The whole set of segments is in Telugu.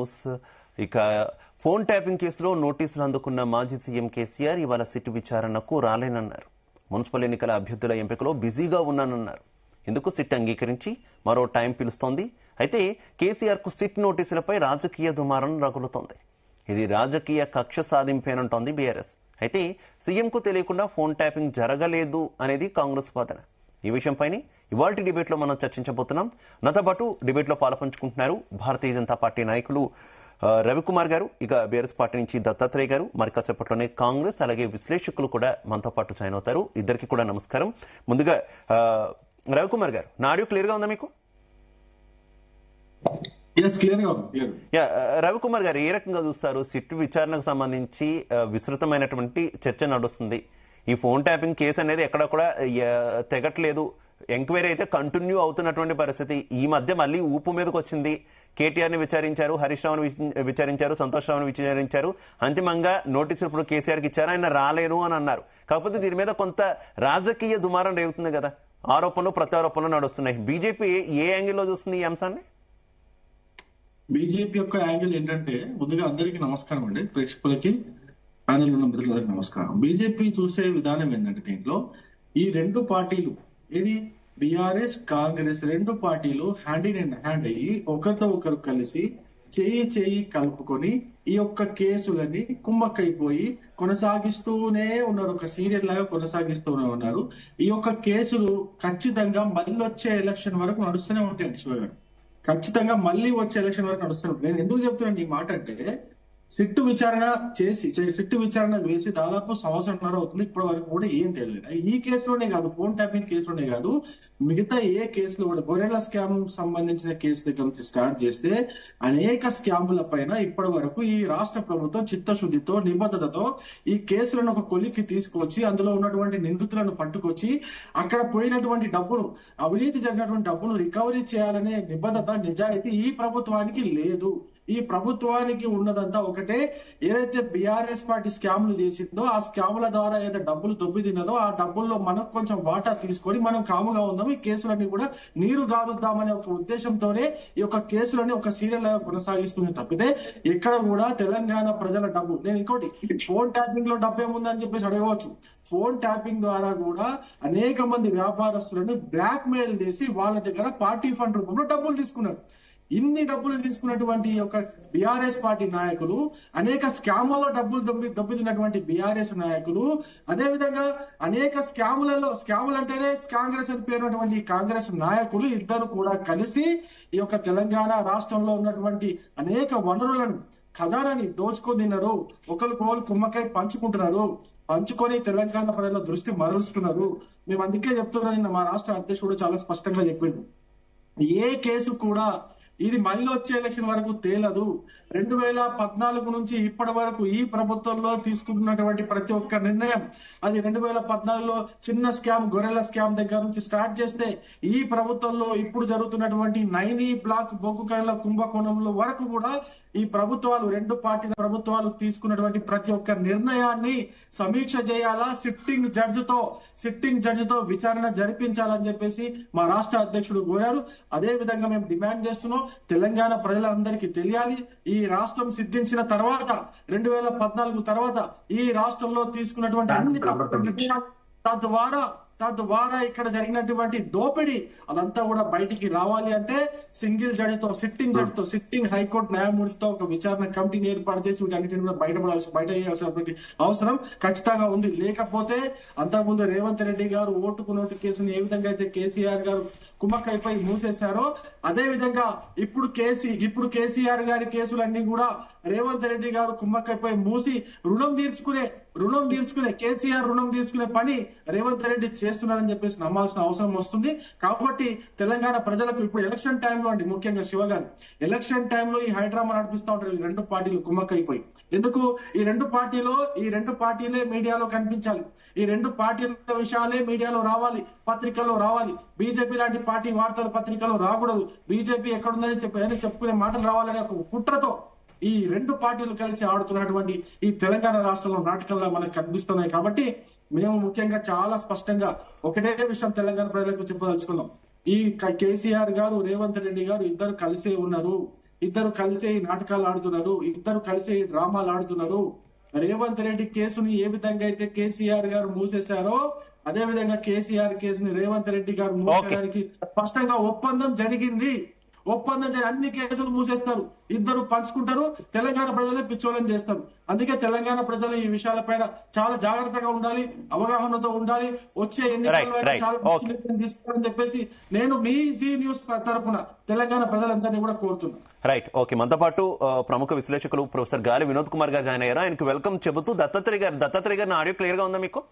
న్యూస్. ఇక ఫోన్ ట్యాపింగ్ కేసులో నోటీసులు అందుకున్న మాజీ సీఎం కేసీఆర్ ఇవాళ సిట్ విచారణకు రాలేనన్నారు. మున్సిపల్ ఎన్నికల అభ్యర్థుల ఎంపికలో బిజీగా ఉన్నానన్నారు. ఇందుకు సిట్ అంగీకరించి మరో టైం పిలుస్తోంది. అయితే కేసీఆర్ కు సిట్ నోటీసులపై రాజకీయ దుమారం రగులుతోంది. ఇది రాజకీయ కక్ష సాధింపేనంటోంది బీఆర్ఎస్. అయితే సీఎంకు తెలియకుండా ఫోన్ ట్యాపింగ్ జరగలేదు అనేది కాంగ్రెస్ వాదన. ఈ విషయంపై ఇవాల్టి డిబేట్లో మనం చర్చించబోతున్నాం. నాతో పాటు డిబేట్లో పాల్పంచుకుంటున్నారు భారతీయ జనతా పార్టీ నాయకులు రవికుమార్ గారు, ఇక బీఆర్ఎస్ పార్టీ నుంచి దత్తాత్రేయ గారు, మరి కాసేపట్లోనే కాంగ్రెస్ అలాగే విశ్లేషకులు కూడా మనతో పాటు జాయిన్ అవుతారు. ఇద్దరికి కూడా నమస్కారం. ముందుగా రవికుమార్ గారు, నా ఆడియో క్లియర్ గా ఉందా మీకు? రవికుమార్ గారు, ఏ రకంగా చూస్తారు? సిట్ విచారణకు సంబంధించి విస్తృతమైనటువంటి చర్చ నడుస్తుంది. ఈ ఫోన్ ట్యాపింగ్ కేసు అనేది ఎక్కడ కూడా తెగట్లేదు. ఎంక్వైరీ అయితే కంటిన్యూ అవుతున్నటువంటి పరిస్థితి. ఈ మధ్య మళ్ళీ ఊపు మీదకి వచ్చింది. కేటీఆర్ ని విచారించారు, హరీష్ రావును విచారించారు, సంతోష్ రావును విచారించారు. అంతిమంగా నోటీసులు ఇప్పుడు కేసీఆర్ కి ఇచ్చారు, ఆయన రాలేరు అని అన్నారు. కాకపోతే దీని మీద కొంత రాజకీయ దుమారం రేగుతుంది కదా, ఆరోపణలు ప్రత్యారోపణలు నడుస్తున్నాయి. బీజేపీ ఏ యాంగిల్లో చూస్తుంది ఈ అంశాన్ని? బీజేపీ యొక్క యాంగిల్ ఏంటంటే, ముందుగా అందరికీ నమస్కారం అండి, ప్రేక్షకులకి ప్యానెల్ ఉన్న మిత్రులందరికీ నమస్కారం. బీజేపీ చూసే విధానం ఏంటంటే, దీంట్లో ఈ రెండు పార్టీలు, ఇది బీఆర్ఎస్ కాంగ్రెస్ రెండు పార్టీలు హ్యాండ్ ఇన్ హ్యాండ్ అయ్యి ఒకరితో ఒకరు కలిసి చేయి కలుపుకొని ఈ యొక్క కేసులని కుమ్మక్కైపోయి కొనసాగిస్తూనే ఉన్నారు. ఒక సీరియల్ లాగా కొనసాగిస్తూనే ఉన్నారు. ఈ యొక్క కేసులు ఖచ్చితంగా మళ్ళీ వచ్చే ఎలక్షన్ వరకు నడుస్తూనే ఉంటాయండి. శివగారు, ఖచ్చితంగా మళ్ళీ వచ్చే ఎలక్షన్ వరకు నడుస్తున్నాడు. నేను ఎందుకు చెప్తున్నాను ఈ మాట అంటే, సిట్టు విచారణ వేసి దాదాపు సంవత్సరంన్నర అవుతుంది. ఇప్పటి వరకు కూడా ఏం తెలియదు. ఈ కేసులోనే కాదు, ఫోన్ ట్యాపింగ్ కేసులోనే కాదు, మిగతా ఏ కేసులు కూడా, గొర్రెల స్కామ్ సంబంధించిన కేసు దగ్గర నుంచి స్టార్ట్ చేస్తే అనేక స్కాముల పైన ఇప్పటి వరకు ఈ రాష్ట్ర ప్రభుత్వం చిత్తశుద్ధితో, నిబద్ధతతో ఈ కేసులను ఒక కొలిక్కి తీసుకొచ్చి అందులో ఉన్నటువంటి నిందితులను పట్టుకొచ్చి అక్కడ పోయినటువంటి డబ్బును, అవినీతి జరిగినటువంటి డబ్బును రికవరీ చేయాలనే నిబద్ధత, నిజాయితీ ఈ ప్రభుత్వానికి లేదు. ఈ ప్రభుత్వానికి ఉన్నదంతా ఒకటే, ఏదైతే బీఆర్ఎస్ పార్టీ స్కాములు చేసిందో ఆ స్కాముల ద్వారా ఏదైతే డబ్బులు దొబ్బి తిన్నదో ఆ డబ్బుల్లో మనకు కొంచెం వాటా తీసుకొని మనం కాముగా ఉందాం, ఈ కేసులన్నీ కూడా నీరు గారుద్దామనే ఒక ఉద్దేశంతోనే ఈ యొక్క కేసులని ఒక సీరియల్ కొనసాగిస్తుంది తప్పితే ఎక్కడ కూడా తెలంగాణ ప్రజల డబ్బు. నేను ఇంకోటి, ఫోన్ ట్యాపింగ్ లో డబ్బు ఏముందని చెప్పేసి అడగవచ్చు. ఫోన్ ట్యాపింగ్ ద్వారా కూడా అనేక మంది వ్యాపారస్తులను బ్లాక్ మెయిల్ చేసి వాళ్ళ దగ్గర పార్టీ ఫండ్ రూపంలో డబ్బులు తీసుకున్నారు. ఇన్ని డబ్బులు తీసుకున్నటువంటి యొక్క బీఆర్ఎస్ పార్టీ నాయకులు, అనేక స్కాములలో డబ్బులు దొబ్బితినటువంటి బీఆర్ఎస్ నాయకులు, అదే విధంగా అనేక స్కాములు అంటేనే కాంగ్రెస్ అని పేరున్నటువంటి కాంగ్రెస్ నాయకులు ఇద్దరు కూడా కలిసి ఈ యొక్క తెలంగాణ రాష్ట్రంలో ఉన్నటువంటి అనేక వనరులను, ఖజానాని దోచుకొని తిన్నారు. ఒకరికొకరు కుమ్మకై పంచుకొని తెలంగాణ ప్రజల దృష్టి మరలుస్తున్నారు. మేము అందుకే చెప్తున్నాం, మా రాష్ట్ర అధ్యక్షుడు చాలా స్పష్టంగా చెప్పిండు, ఏ కేసు కూడా ఇది మళ్ళీ వచ్చే ఎలక్షన్ వరకు తేలదు. 2014 నుంచి ఇప్పటి వరకు ఈ ప్రభుత్వంలో తీసుకుంటున్నటువంటి ప్రతి ఒక్క నిర్ణయం, అది 2014లో చిన్న స్కామ్, గొర్రెల స్కామ్ దగ్గర నుంచి స్టార్ట్ చేస్తే ఈ ప్రభుత్వంలో ఇప్పుడు జరుగుతున్నటువంటి నైనీ బ్లాక్ బొగ్గు గనుల కుంభకోణంలో వరకు కూడా ఈ ప్రభుత్వాలు, రెండు పార్టీల ప్రభుత్వాలు తీసుకున్నటువంటి ప్రతి ఒక్క నిర్ణయాన్ని సమీక్ష చేయాలా, సిట్టింగ్ జడ్జితో విచారణ జరిపించాలని చెప్పేసి మా రాష్ట్ర అధ్యక్షుడు కోరారు. అదే విధంగా మేము డిమాండ్ చేస్తున్నాం, తెలంగాణ ప్రజలందరికీ తెలియాలి, ఈ రాష్ట్రం సిద్ధించిన తర్వాత 2014 తర్వాత ఈ రాష్ట్రంలో తీసుకున్నటువంటి అన్ని తద్వారా ఇక్కడ జరిగినటువంటి దోపిడీ అదంతా కూడా బయటికి రావాలి అంటే సింగిల్ జడ్జితో, సిట్టింగ్ హైకోర్టు న్యాయమూర్తితో ఒక విచారణ కమిటీని ఏర్పాటు చేసి వీటన్నిటిని కూడా బయట చేయాల్సినటువంటి అవసరం ఖచ్చితంగా ఉంది. లేకపోతే అంతకుముందు రేవంత్ రెడ్డి గారు ఓటుకు నోటు కేసును ఏ విధంగా అయితే కేసీఆర్ గారు కుమ్మక్కైపోయి మూసేశారో, అదే విధంగా ఇప్పుడు కేసీఆర్ గారి కేసులన్నీ కూడా రేవంత్ రెడ్డి గారు కుమ్మక్కైపోయి మూసి రుణం తీర్చుకునే కేసీఆర్ రుణం తీర్చుకునే పని రేవంత్ రెడ్డి చేస్తున్నారని చెప్పేసి నమ్మాల్సిన అవసరం వస్తుంది. కాబట్టి తెలంగాణ ప్రజలకు ఇప్పుడు ఎలక్షన్ టైంలో అండి, ముఖ్యంగా శివగారు, ఎలక్షన్ టైంలో ఈ హైడ్రామా నడిపిస్తూ ఉంటారు ఈ రెండు పార్టీలు కుమ్మక్కైపోయి. ఎందుకు? ఈ రెండు పార్టీలే మీడియాలో కనిపించాలి, ఈ రెండు పార్టీల విషయాలే మీడియాలో రావాలి, పత్రికల్లో రావాలి. బీజేపీ లాంటి పార్టీ వార్తలు పత్రికల్లో రాకూడదు, బీజేపీ ఎక్కడుందని చెప్పుకునే మాటలు రావాలనే ఒక కుట్రతో ఈ రెండు పార్టీలు కలిసి ఆడుతున్నటువంటి ఈ తెలంగాణ రాష్ట్రంలో నాటకంలా మనకు కనిపిస్తున్నాయి. కాబట్టి మేము ముఖ్యంగా చాలా స్పష్టంగా ఒకటే విషయం తెలంగాణ ప్రజలకు చెప్పదలుచుకున్నాం, ఈ కేసీఆర్ గారు, రేవంత్ రెడ్డి గారు ఇద్దరు కలిసే ఉన్నారు. ఇద్దరు కలిసే ఈ నాటకాలు ఆడుతున్నారు, ఇద్దరు కలిసే ఈ డ్రామాలు ఆడుతున్నారు. రేవంత్ రెడ్డి కేసుని ఏ విధంగా అయితే కేసీఆర్ గారు మూసేశారో అదే విధంగా కేసీఆర్ కేసుని రేవంత్ రెడ్డి గారు మూసేయడానికి స్పష్టంగా ఒప్పందం జరిగింది. అన్ని కేసులు మూసేస్తారు, ఇద్దరు పంచుకుంటారు, తెలంగాణ ప్రజలే పిచ్చోళం చేస్తారు. అందుకే తెలంగాణ ప్రజలు ఈ విషయాలపైన చాలా జాగ్రత్తగా ఉండాలి, అవగాహనతో ఉండాలి. వచ్చే ఎన్నికల్లో చాలా తీసుకోవాలని చెప్పేసి నేను మీ జీ న్యూస్ తరఫున తెలంగాణ ప్రజలందరినీ కూడా కోరుతున్నాను. Right, okay. మనతో పాటు ప్రముఖ విశ్లేషకులు ప్రొఫెసర్ గాలి వినోద్ కుమార్ గారు జాయిన్ అయ్యారు. ఆయనకు వెల్కమ్ చెబుతూ దత్తాత్రేయ గారు నా ఆడియో క్లియర్ గా ఉందా మీకు?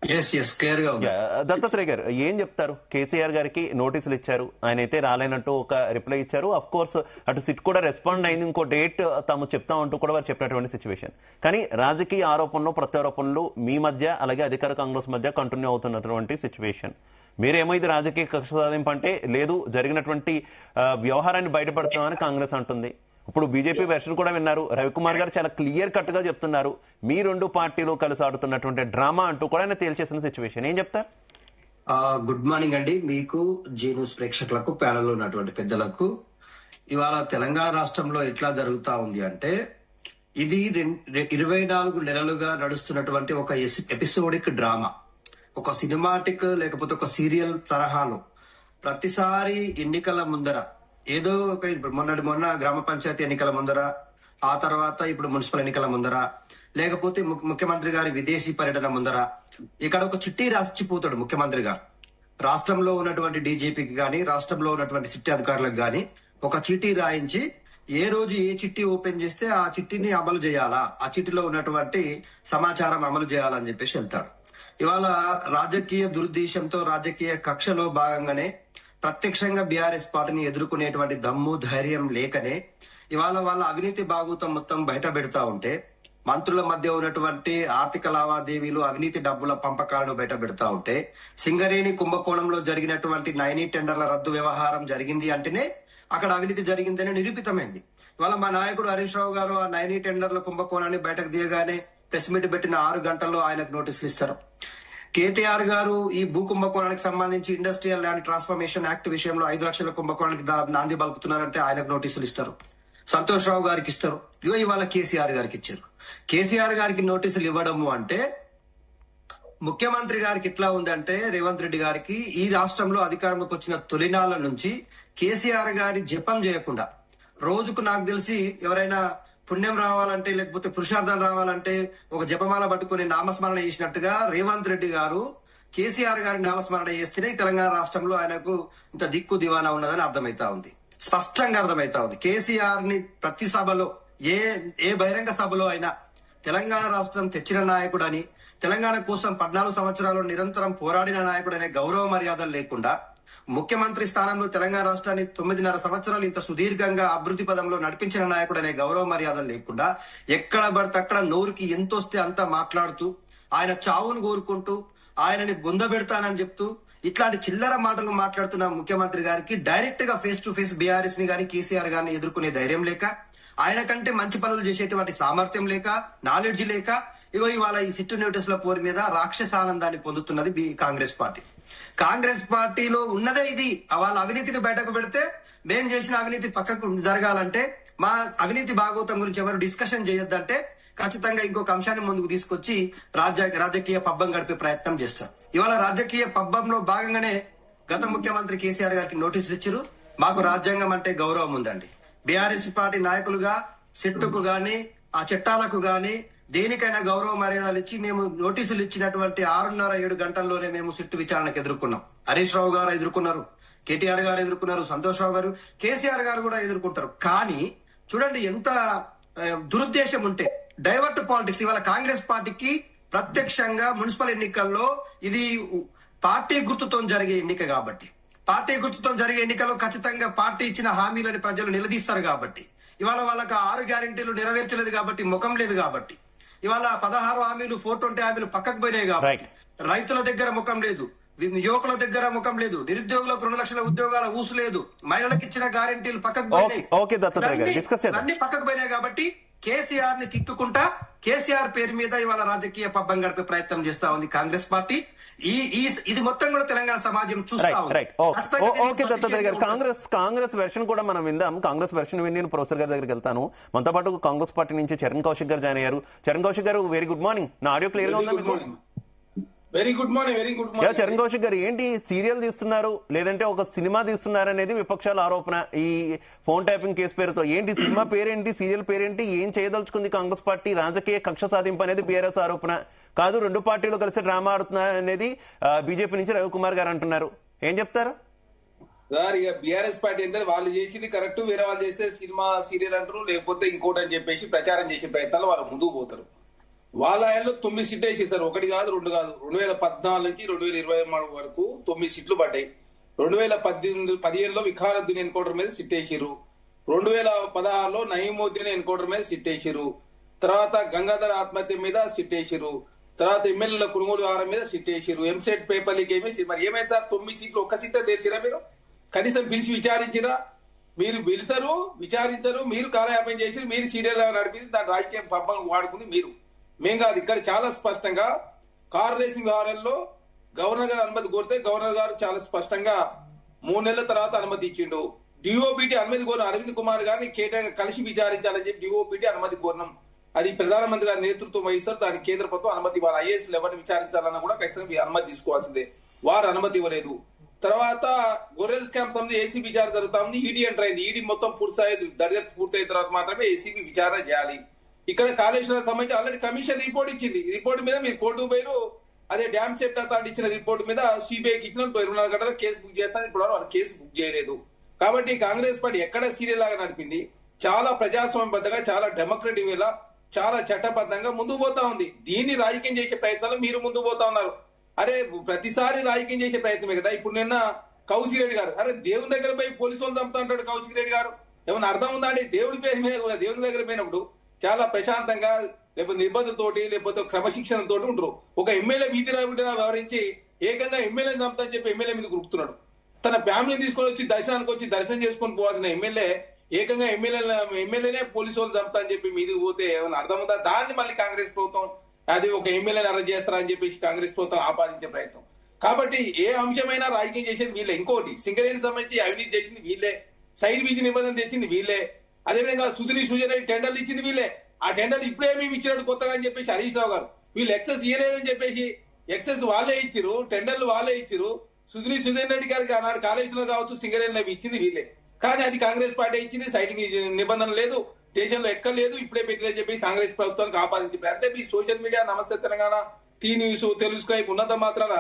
క్లియర్ గా ఉంది. దత్తాత్రేయ గారు ఏం చెప్తారు? కేసీఆర్ గారికి నోటీసులు ఇచ్చారు, ఆయన అయితే రాలేనట్టు ఒక రిప్లై ఇచ్చారు. అఫ్ కోర్స్ అటు సిట్ కూడా రెస్పాండ్ అయింది, ఇంకో డేట్ తాము చెప్తామంటూ కూడా వారు చెప్పినటువంటి సిచ్యువేషన్. కానీ రాజకీయ ఆరోపణలు ప్రత్యారోపణలు మీ మధ్య అలాగే అధికార కాంగ్రెస్ మధ్య కంటిన్యూ అవుతున్నటువంటి సిచ్యువేషన్. మీరేమో ఇది రాజకీయ కక్ష సాధింపు అంటే లేదు, జరిగినటువంటి వ్యవహారాన్ని బయటపడుతున్నామని కాంగ్రెస్ అంటుంది. ఇప్పుడు బీజేపీ వెర్షన్ కూడా విన్నారు, రవికుమార్ గారు చాలా క్లియర్ కట్ గా చెప్తున్నారు మీ రెండు పార్టీలు కలిసి ఆడుతున్నటువంటి డ్రామా అంటూ కూడా ఆయన తేల్చేసిన సిచ్యువేషన్. ఏం చెప్తారు? గుడ్ మార్నింగ్ అండి మీకు, జీ న్యూస్ ప్రేక్షకులకు, ప్యానెల్లో ఉన్నటువంటి పెద్దలకు. ఇవాళ తెలంగాణ రాష్ట్రంలో ఎట్లా జరుగుతా ఉంది అంటే, ఇది 24 నెలలుగా నడుస్తున్నటువంటి ఒక ఎపిసోడిక్ డ్రామా, ఒక సినిమాటిక్ లేకపోతే ఒక సీరియల్ తరహాలో ప్రతిసారి ఎన్నికల ముందర ఏదో ఒక, మొన్న గ్రామ పంచాయతీ ఎన్నికల ముందర, ఆ తర్వాత ఇప్పుడు మున్సిపల్ ఎన్నికల ముందర, లేకపోతే ముఖ్యమంత్రి గారి విదేశీ పర్యటన ముందర ఇక్కడ ఒక చిట్టి రాసిపోతాడు ముఖ్యమంత్రి గారు. రాష్ట్రంలో ఉన్నటువంటి డీజీపీకి గాని, రాష్ట్రంలో ఉన్నటువంటి సిట్టి అధికారులకు గాని ఒక చిట్టి రాయించి ఏ రోజు ఏ చిట్టి ఓపెన్ చేస్తే ఆ చిట్టిని అమలు చేయాలా, ఆ చిట్టిలో ఉన్నటువంటి సమాచారం అమలు చేయాలని చెప్పేసి వెళ్తాడు. ఇవాళ రాజకీయ దురుద్దేశంతో, రాజకీయ కక్షలో భాగంగానే ప్రత్యక్షంగా బీఆర్ఎస్ పార్టీని ఎదుర్కొనేటువంటి దమ్ము ధైర్యం లేకనే ఇవాళ వాళ్ళ అవినీతి బాగోతం మొత్తం బయట పెడతా ఉంటే, మంత్రుల మధ్య ఉన్నటువంటి ఆర్థిక లావాదేవీలు, అవినీతి డబ్బుల పంపకాలను బయట పెడతా ఉంటే, సింగరేణి కుంభకోణంలో జరిగినటువంటి 9 టెండర్ల రద్దు వ్యవహారం జరిగింది అంటేనే అక్కడ అవినీతి జరిగిందని నిరూపితమైంది. ఇవాళ మా నాయకుడు హరీష్ రావు గారు ఆ 9 టెండర్ల కుంభకోణాన్ని బయటకు తీయగానే ప్రెస్ మీట్ పెట్టిన 6 గంటల్లో ఆయనకు నోటీసులు ఇస్తారు. కేటీఆర్ గారు ఈ భూ కుంభకోణానికి సంబంధించి ఇండస్ట్రియల్ ల్యాండ్ ట్రాన్స్ఫర్మేషన్ యాక్ట్ విషయంలో 5 లక్షల కుంభకోణానికి నాంది బలుపుతున్నారంటే ఆయనకు నోటీసులు ఇస్తారు. సంతోష్ రావు గారికి ఇస్తారు. ఇవాళ కేసీఆర్ గారికి ఇచ్చారు. కేసీఆర్ గారికి నోటీసులు ఇవ్వడము అంటే ముఖ్యమంత్రి గారికి ఎట్లా ఉందంటే, రేవంత్ రెడ్డి గారికి ఈ రాష్ట్రంలో అధికారంలోకి వచ్చిన తొలినాళ్ల నుంచి కేసీఆర్ గారి జపం చేయకుండా, రోజుకు నాకు తెలిసి ఎవరైనా పుణ్యం రావాలంటే లేకపోతే పురుషార్థం రావాలంటే ఒక జపమాల పట్టుకుని నామస్మరణ చేసినట్టుగా రేవంత్ రెడ్డి గారు కేసీఆర్ గారి నామస్మరణ చేస్తేనే తెలంగాణ రాష్ట్రంలో ఆయనకు ఇంత దిక్కు దివానా ఉన్నదని అర్థమైతా ఉంది, స్పష్టంగా అర్థమైతా ఉంది. కేసీఆర్ ని ప్రతి సభలో, ఏ బహిరంగ సభలో అయినా తెలంగాణ రాష్ట్రం తెచ్చిన నాయకుడని, తెలంగాణ కోసం 14 సంవత్సరాలు నిరంతరం పోరాడిన నాయకుడనే గౌరవ మర్యాదలు లేకుండా, ముఖ్యమంత్రి స్థానంలో తెలంగాణ రాష్ట్రాన్ని 9.5 సంవత్సరాలు ఇంత సుదీర్ఘంగా అభివృద్ధి పదంలో నడిపించిన నాయకుడనే గౌరవ మర్యాదలు లేకుండా ఎక్కడ పడితే అక్కడ నోరుకి ఎంతొస్తే అంతా మాట్లాడుతూ, ఆయన చావును కోరుకుంటూ, ఆయనని బొందబెడతానని చెప్తూ ఇట్లాంటి చిల్లర మాటలు మాట్లాడుతున్న ముఖ్యమంత్రి గారికి డైరెక్ట్ గా ఫేస్ టు ఫేస్ బీఆర్ఎస్ ని గాని కేసీఆర్ గారిని ఎదుర్కొనే ధైర్యం లేక, ఆయన కంటే మంచి పనులు చేసేటువంటి సామర్థ్యం లేక, నాలెడ్జ్ లేక, ఇవాళ ఈ సిట్టు నోటీసుల పోరు మీద రాక్షస ఆనందాన్ని పొందుతున్నది కాంగ్రెస్ పార్టీ. కాంగ్రెస్ పార్టీలో ఉన్నదే ఇది. వాళ్ళ అవినీతిని బయటకు పెడితే, మేం చేసిన అవినీతి పక్కకు జరగాలంటే, మా అవినీతి భాగవతం గురించి ఎవరు డిస్కషన్ చేయొద్దంటే ఖచ్చితంగా ఇంకొక అంశాన్ని ముందుకు తీసుకొచ్చి రాజకీయ పబ్బం గడిపే ప్రయత్నం చేస్తారు. ఇవాళ రాజకీయ పబ్బంలో భాగంగానే గత ముఖ్యమంత్రి కేసీఆర్ గారికి నోటీసులు ఇచ్చారు. మాకు రాజ్యాంగం అంటే గౌరవం ఉందండి. బీఆర్ఎస్ పార్టీ నాయకులుగా సిట్టుకు గాని, ఆ చట్టాలకు గాని దేనికైనా గౌరవ మర్యాదలు ఇచ్చి మేము నోటీసులు ఇచ్చినటువంటి 6:30-7 గంటల్లోనే మేము సిట్టు విచారణకు ఎదుర్కొన్నాం. హరీష్ రావు గారు ఎదుర్కొన్నారు, కేటీఆర్ గారు ఎదుర్కొన్నారు, సంతోష్ రావు గారు, కేసీఆర్ గారు కూడా ఎదుర్కొంటారు. కానీ చూడండి ఎంత దురుద్దేశం ఉంటే, డైవర్ట్ పాలిటిక్స్. ఇవాళ కాంగ్రెస్ పార్టీకి ప్రత్యక్షంగా మున్సిపల్ ఎన్నికల్లో ఇది పార్టీ గుర్తుతో జరిగే ఎన్నిక కాబట్టి, పార్టీ గుర్తుతో జరిగే ఎన్నికల్లో ఖచ్చితంగా పార్టీ ఇచ్చిన హామీలని ప్రజలు నిలదీస్తారు కాబట్టి, ఇవాళ వాళ్ళకి 6 గ్యారెంటీలు నెరవేర్చలేదు కాబట్టి, ముఖం లేదు కాబట్టి, ఇవాళ 16 హామీలు 420 హామీలు పక్కకు పోయినాయి కాబట్టి, రైతుల దగ్గర ముఖం లేదు, యువకుల దగ్గర ముఖం లేదు, నిరుద్యోగులకు 2 లక్షల ఉద్యోగాల ఊసు లేదు, మహిళలకు ఇచ్చిన గ్యారెంటీలు పక్కకు పోయినాయి, అన్ని పక్కకు పోయినాయి కాబట్టి కేసీఆర్ ని తిట్టుకుంటా, కేసీఆర్ పేరు మీద ఇవాళ రాజకీయ పబ్బం గడిపే ప్రయత్నం చేస్తా ఉంది కాంగ్రెస్ పార్టీ. ఇది మొత్తం కూడా తెలంగాణ సమాజం చూస్తా ఉంది. ఓకే దత్తాత్రేయ గారు, కాంగ్రెస్ వెర్షన్ కూడా మనం విందాం. కాంగ్రెస్ వెర్షన్ విని నేను ప్రొఫెసర్ గారి దగ్గరికి వెళ్తాను. మనతో పాటు కాంగ్రెస్ పార్టీ నుంచి చరణ్ కౌశిక్ గారు జాయిన్ అయ్యారు. చరణ్ కౌశిక్ గారు, వెరీ గుడ్ మార్నింగ్. నా ఆడియో క్లియర్ గా ఉందా మీకు? Very good morning. Charan Kaushik గారు, ఏంటి సీరియల్ తీస్తున్నారు లేదంటే ఒక సినిమా తీస్తున్నారు అనేది విపక్షాల ఆరోపణ ఈ ఫోన్ ట్యాపింగ్ కేసు పేరుతో. ఏంటి సినిమా పేరేంటి, సీరియల్ పేరేంటి, ఏం చేయదలుచుకుంది కాంగ్రెస్ పార్టీ? రాజకీయ కక్ష సాధింపు అనేది బీఆర్ఎస్ ఆరోపణ కాదు, రెండు పార్టీలు కలిసి డ్రామా ఆడుతున్నారు అనేది బీజేపీ నుంచి రవికుమార్ గారు అంటున్నారు. ఏం చెప్తారు సార్? ఇక బీఆర్ఎస్ పార్టీ ఏంటంటే వాళ్ళు చేసింది కరెక్ట్, వేరే వాళ్ళు చేస్తే సినిమా సీరియల్ అంటారు, లేకపోతే ఇంకోటి అని చెప్పేసి ప్రచారం చేసే ప్రయత్నాలు వాళ్ళు ముందుకు పోతారు. వాళ్ళ ఆయనలో 9 సీట్లు వేసేసారు, 1 కాదు 2 కాదు. 2014 నుంచి 2023 వరకు 9 సీట్లు పడ్డాయి. 2017లో విఖారుద్దీన్ ఎన్కౌంటర్ మీద సిట్ వేసారు. 2016లో నయీముద్దీన్ ఎన్కౌంటర్ మీద సిట్ వేసారు. తర్వాత గంగాధర్ ఆత్మహత్య మీద సిట్ వేసారు. తర్వాత ఎమ్మెల్యేల కొనుగోలు వ్యవహారం మీద సిట్ వేసారు. ఎంసెట్ పేపర్ లీక్ మరి ఏమైంది సార్? 9 సీట్లు 1 సీట్ తెరిచిరా మీరు? కనీసం పిలిచి విచారించిరా? మీరు పిలిచారు, విచారించరు, మీరు కాలయాపన చేసి మీరు సీరియల్ నడిపించి దాని రాజకీయ పబ్బం వాడుకుని మీరు. మేం కాదు. ఇక్కడ చాలా స్పష్టంగా కార్ రేసింగ్ వ్యవహారంలో గవర్నర్ గారు అనుమతి కోరితే గవర్నర్ గారు చాలా స్పష్టంగా 3 నెలల తర్వాత అనుమతి ఇచ్చిండు. డిఓపిటి అనుమతి కోరిన అరవింద్ కుమార్ గారిని కేటీఆర్ కలిసి విచారించాలని చెప్పి డిఓపిటి అనుమతి కోరినాం. అది ప్రధానమంత్రి గారి నేతృత్వం వహిస్తారు, దానికి కేంద్ర ప్రభుత్వం అనుమతి ఇవ్వాలి. ఐఏఎస్ ఎవరిని విచారించాలన్నా కూడా ఖచ్చితంగా అనుమతి తీసుకోవాల్సిందే. వారు అనుమతి ఇవ్వలేదు. తర్వాత గొర్రెల్ స్కామ్ సంబంధించి ఏసీబీ విచారణ జరుగుతా ఉంది. ఈడీ ఎంటర్ అయింది. ఈడీ మొత్తం దర్యాప్తు పూర్తయిన తర్వాత మాత్రమే ఏసీబీ విచారణ చేయాలి. ఇక్కడ కాళేశ్వరం సంబంధించి ఆల్రెడీ కమిషన్ రిపోర్ట్ ఇచ్చింది. రిపోర్ట్ మీద మీరు కోర్టుకు పోయారు. అదే డ్యామ్ సేఫ్టీ అథారిటీ ఇచ్చిన రిపోర్ట్ మీద సిబిఐకి ఇచ్చిన 24 గంటల కేసు బుక్ చేస్తాను. ఇప్పుడు వాళ్ళు కేసు బుక్ చేయలేదు. కాబట్టి కాంగ్రెస్ పార్టీ ఎక్కడ సీరియల్ లాగా నడిపింది, చాలా ప్రజాస్వామ్యబద్ధంగా, చాలా డెమోక్రటిక్ వేలా, చాలా చట్టబద్ధంగా ముందుకు పోతా ఉంది. దీన్ని రాజకీయం చేసే ప్రయత్నాలు మీరు ముందుకు పోతా ఉన్నారు. అరే ప్రతిసారి రాజకీయం చేసే ప్రయత్నమే కదా. ఇప్పుడు నిన్న కౌశిక్ రెడ్డి గారు, అరే దేవుని దగ్గర పోయి పోలీసు వాళ్ళు చంపుతా ఉంటాడు కౌశిక్ రెడ్డి గారు. ఏమన్నా అర్థం ఉందా అండి? దేవుడి పేరు మీద కూడా దేవుని దగ్గర పోయినప్పుడు చాలా ప్రశాంతంగా, లేకపోతే నిబద్ధతోటి, లేకపోతే క్రమశిక్షణతోటి ఉంటారు. ఒక ఎమ్మెల్యే వీధి రాకుండా వ్యవహరించి ఏకంగా ఎమ్మెల్యేని చంపుతా అని చెప్పి ఎమ్మెల్యే మీద గుర్తున్నాడు. తన ఫ్యామిలీని తీసుకొని వచ్చి దర్శనానికి వచ్చి దర్శనం చేసుకొని పోవాల్సిన ఎమ్మెల్యే ఏకంగా ఎమ్మెల్యేనే పోలీసు వాళ్ళు చంపుతా అని చెప్పి మీదికి పోతే ఏమైనా అర్థం ఉందా? దాన్ని మళ్ళీ కాంగ్రెస్ ప్రభుత్వం అది ఒక ఎమ్మెల్యేని అరెస్ట్ చేస్తారా అని చెప్పేసి కాంగ్రెస్ ప్రభుత్వం ఆపాదించే ప్రయత్నం. కాబట్టి ఏ అంశమైనా రాజకీయం చేసేది వీళ్ళే. ఇంకోటి సింగరేణి సంబంధించి అవినీతి చేసింది వీళ్ళే, సైడ్ వీజీ నిబంధన తెచ్చింది వీళ్ళే, అదేవిధంగా సుజయ్ టెండర్లు ఇచ్చింది వీళ్ళే. ఆ టెండర్లు ఇప్పుడే మేము ఇచ్చినట్టు కొత్తగా అని చెప్పేసి హరీష్ రావు గారు వీళ్ళు ఎక్సెస్ ఇయ్యలేదని చెప్పేసి ఎక్సెస్ వాళ్ళే ఇచ్చిరు, టెండర్లు వాళ్ళే ఇచ్చిరు. సుధీర్ రెడ్డి గారికి ఆనాడు కాళేశ్వరం కావచ్చు, సింగరేణి అవి ఇచ్చింది వీళ్ళే. కానీ అది కాంగ్రెస్ పార్టీ ఇచ్చింది. సైడ్ నిబంధన లేదు, దేశంలో ఎక్కలేదు, ఇప్పుడే పెట్టినని చెప్పి కాంగ్రెస్ ప్రభుత్వానికి ఆపాదించి అంటే మీ social media Namaste Telangana, T news, Telugu scribe ఉన్నంత మాత్రాన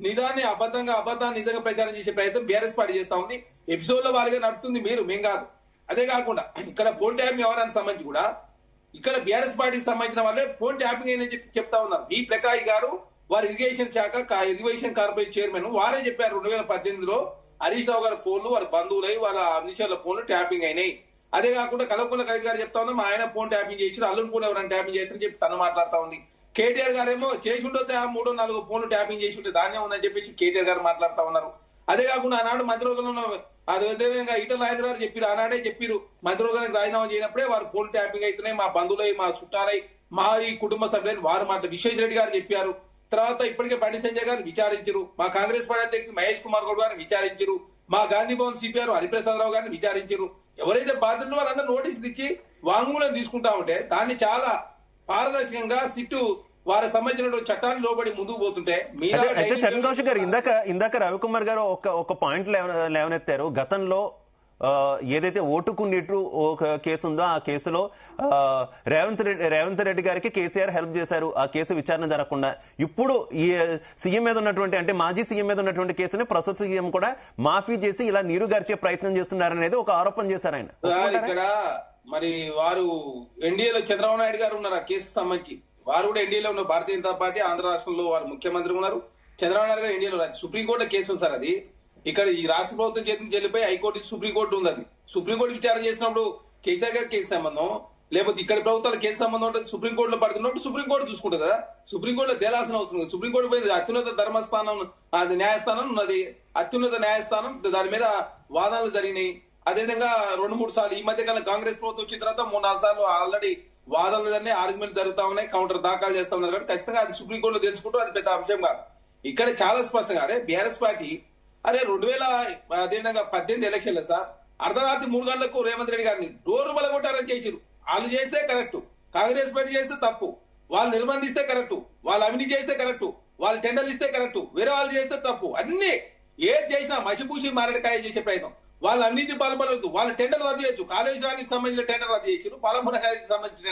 నిజాన్ని అబద్ధాన్ని నిజంగా ప్రచారం చేసే ప్రయత్నం బీఆర్ఎస్ పార్టీ చేస్తా ఉంది. ఎపిసోడ్ లో వారిగా నడుపుతుంది మీరు, మేం కాదు. అదే కాకుండా ఇక్కడ ఫోన్ ట్యాపింగ్ వ్యవహారానికి సంబంధించి కూడా ఇక్కడ బీఆర్ఎస్ పార్టీకి సంబంధించిన వాళ్ళే ఫోన్ ట్యాపింగ్ అయిందని చెప్పి చెప్తా ఉన్నారు. బి ప్రకాష్ గారు వారి ఇరిగేషన్ శాఖ ఇరిగేషన్ కార్పొరేషన్ చైర్మన్ వారే చెప్పారు 2018లో హరీష్ రావు గారి ఫోన్లు వారి బంధువులై వాళ్ళ అమిషాల ఫోన్లు ట్యాపింగ్ అయినాయి. అదే కాకుండా కలవకుల కవిత గారు చెప్తా ఉన్నా మా ఆయన ఫోన్ ట్యాపింగ్ చేసి అల్లుని ఫోన్ ఎవరైనా ట్యాపింగ్ చేస్తారని చెప్పి తను మాట్లాడుతా ఉంది. కేటీఆర్ గారేమో చేసి ఉండొచ్చు 3-4 ఫోన్లు ట్యాపింగ్ చేసి ఉంటే ధాన్యం ఉందని చెప్పేసి కేటీఆర్ గారు మాట్లాడుతా ఉన్నారు. అదే కాకుండా ఆనాడు మంత్రివర్గంలో అదేవిధంగా ఈటల రాజేంద్ర గారు చెప్పారు, ఆనాడే చెప్పారు మంత్రివర్గానికి రాజీనామా చేయనప్పుడే వారు ఫోన్ ట్యాపింగ్ అవుతున్నాయి, మా బంధువులై, మా చుట్టాలై, మా ఈ కుటుంబ సభ్యులని వారు మాట విశ్వేశ్వర రెడ్డి గారు చెప్పారు. తర్వాత ఇప్పటికే బండి సంజయ్ గారు విచారించారు, మా కాంగ్రెస్ పార్టీ అధ్యక్షుడు మహేష్ కుమార్ గౌడ్ గారిని విచారించారు, మా గాంధీ భవన్ సిపిఆర్ హరిప్రసాదరావు గారిని విచారించారు. ఎవరైతే బాధితులు వాళ్ళందరూ నోటీసులు ఇచ్చి వాంగ్మూలం తీసుకుంటా ఉంటే దాన్ని చాలా పారదర్శకంగా సిట్టు వారికి సంబంధించిన చట్టాన్ని లోబడి ముందుకు పోతుంటే అయితే చరణ్ కౌశిక్ గారు ఇందాక రవికుమార్ గారు ఒక పాయింట్ లేవనెత్తారు. గతంలో ఏదైతే ఓటుకుండేట్టు ఒక కేసు ఉందో ఆ కేసులో రేవంత్ రెడ్డి గారికి కేసీఆర్ హెల్ప్ చేశారు ఆ కేసు విచారణ జరగకుండా. ఇప్పుడు ఈ సీఎం మీద ఉన్నటువంటి అంటే మాజీ సీఎం మీద ఉన్నటువంటి కేసుని ప్రస్తుత సీఎం కూడా మాఫీ చేసి ఇలా నీరు గార్చే ప్రయత్నం చేస్తున్నారనేది ఒక ఆరోపణ చేశారు ఆయన. ఇక్కడ మరి వారు ఎన్డీఏలో చంద్రబాబు నాయుడు గారు ఉన్నారు ఆ కేసు సంబంధించి. వారు కూడా ఎన్డీఏలో ఉన్న భారతీయ జనతా పార్టీ ఆంధ్ర రాష్ట్రంలో వారు ముఖ్యమంత్రి ఉన్నారు. చంద్రబాబు నాయుడు గారు ఎన్డీఏలో సుప్రీంకోర్టులో కేసు ఉంది సార్. అది ఇక్కడ ఈ రాష్ట్ర ప్రభుత్వం చేతిని చెల్లిపోయి హైకోర్టు సుప్రీంకోర్టు ఉంది. అది సుప్రీంకోర్టు విచారణ చేసినప్పుడు కేసీఆర్ గారి కేసు సంబంధం లేకపోతే ఇక్కడ ప్రభుత్వాల కేసు సంబంధం ఉంటుంది. సుప్రీంకోర్టులో పడుతున్నప్పుడు సుప్రీంకోర్టు చూసుకుంటుంది కదా, సుప్రీంకోర్టులో తేలాల్సిన అవసరం లేదు. సుప్రీంకోర్టు పోయింది అత్యున్నత ధర్మస్థానం, అది న్యాయస్థానం ఉన్నది, అత్యున్నత న్యాయస్థానం. దాని మీద వాదనలు జరిగినాయి. అదేవిధంగా 2-3 సార్లు ఈ మధ్య కాలం కాంగ్రెస్ ప్రభుత్వం వచ్చిన తర్వాత 3-4 సార్లు ఆల్రెడీ వాదనలన్నీ ఆర్గ్యుమెంట్ జరుగుతా ఉన్నాయి, కౌంటర్ దాఖలు చేస్తా ఉన్నారు. కాబట్టి ఖచ్చితంగా అది సుప్రీంకోర్టులో తెలుసుకుంటూ అది పెద్ద అంశం కాదు. ఇక్కడ చాలా స్పష్టంగా అరే బీఆర్ఎస్ పార్టీ 2018 ఎలక్షన్లు సార్ అర్ధరాత్రి 3 గంటలకు రేవంత్ రెడ్డి గారిని డోరు బలగొట్టారని చేసిరు. వాళ్ళు చేస్తే కరెక్ట్, కాంగ్రెస్ పార్టీ చేస్తే తప్పు, వాళ్ళు నిర్బంధిస్తే కరెక్ట్, వాళ్ళు అవినీతి చేస్తే కరెక్ట్, వాళ్ళు టెండర్లు ఇస్తే కరెక్ట్, వేరే వాళ్ళు చేస్తే తప్పు. అన్ని ఏది చేసినా మసిపూసి మారడికాయ చేసే ప్రయత్నం. వాళ్ళు అవినీతి పాల్పడదు, వాళ్ళు టెండర్ రద్దు చేయొచ్చు. కాళేశ్వరానికి సంబంధించిన టెండర్ రద్దు చేయొచ్చు, పాలమూరు గారికి సంబంధించిన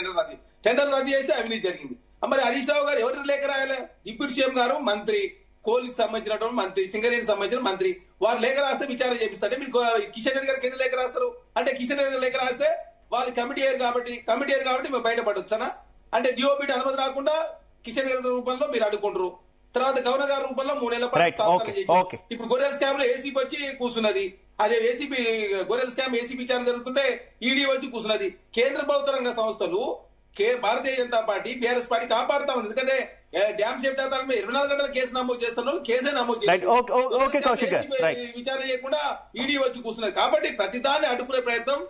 టెండర్ రద్దు చేస్తే అవినీతి జరిగింది. మరి హరీష్ రావు గారు ఎవరికి లేఖ రాయాలి? డిప్యూటీ సీఎం గారు మంత్రి, కోల్కి సంబంధించినటువంటి మంత్రి, సింగరేణికి సంబంధించిన మంత్రి, వారు లేఖ రాస్తే విచారణ చేపిస్తారు. మీరు కిషన్ రెడ్డి గారు కింద లేఖ రాస్తారు అంటే కిషన్ రెడ్డి లేఖ రాస్తే వాళ్ళు కమిటీ అయ్యారు కాబట్టి మేము బయటపడొచ్చానా అంటే డిఓపిటి అనుమతి రాకుండా కిషన్ రెడ్డి రూపంలో మీరు అడ్డుకుంటారు. తర్వాత గవర్నర్ గారి రూపంలో 3 నెలల పాటు ఇప్పుడు గొర్రెల స్కామ్ లో ఏసీపీ వచ్చి కూర్చున్నది. అదే ఏసీపీ గొర్రెల స్కామ్ ఏసీపీ విచారణ జరుగుతుంటే ఈడీ వచ్చి కూర్చున్నది. కేంద్ర ప్రభుత్వ రంగ సంస్థలు Bharatiya Janata party BRS party కాపాడుతా ఉంది. ఎందుకంటే డ్యామ్ సేఫ్టీ అథారిటీ 24 గంటల కేసు నమోదు చేస్తున్న కేసే నమోదు విచారణ చేయకుండా ఈడీ వచ్చి కూర్చున్నది. కాబట్టి ప్రతిదాన్ని అడ్డుకునే ప్రయత్నం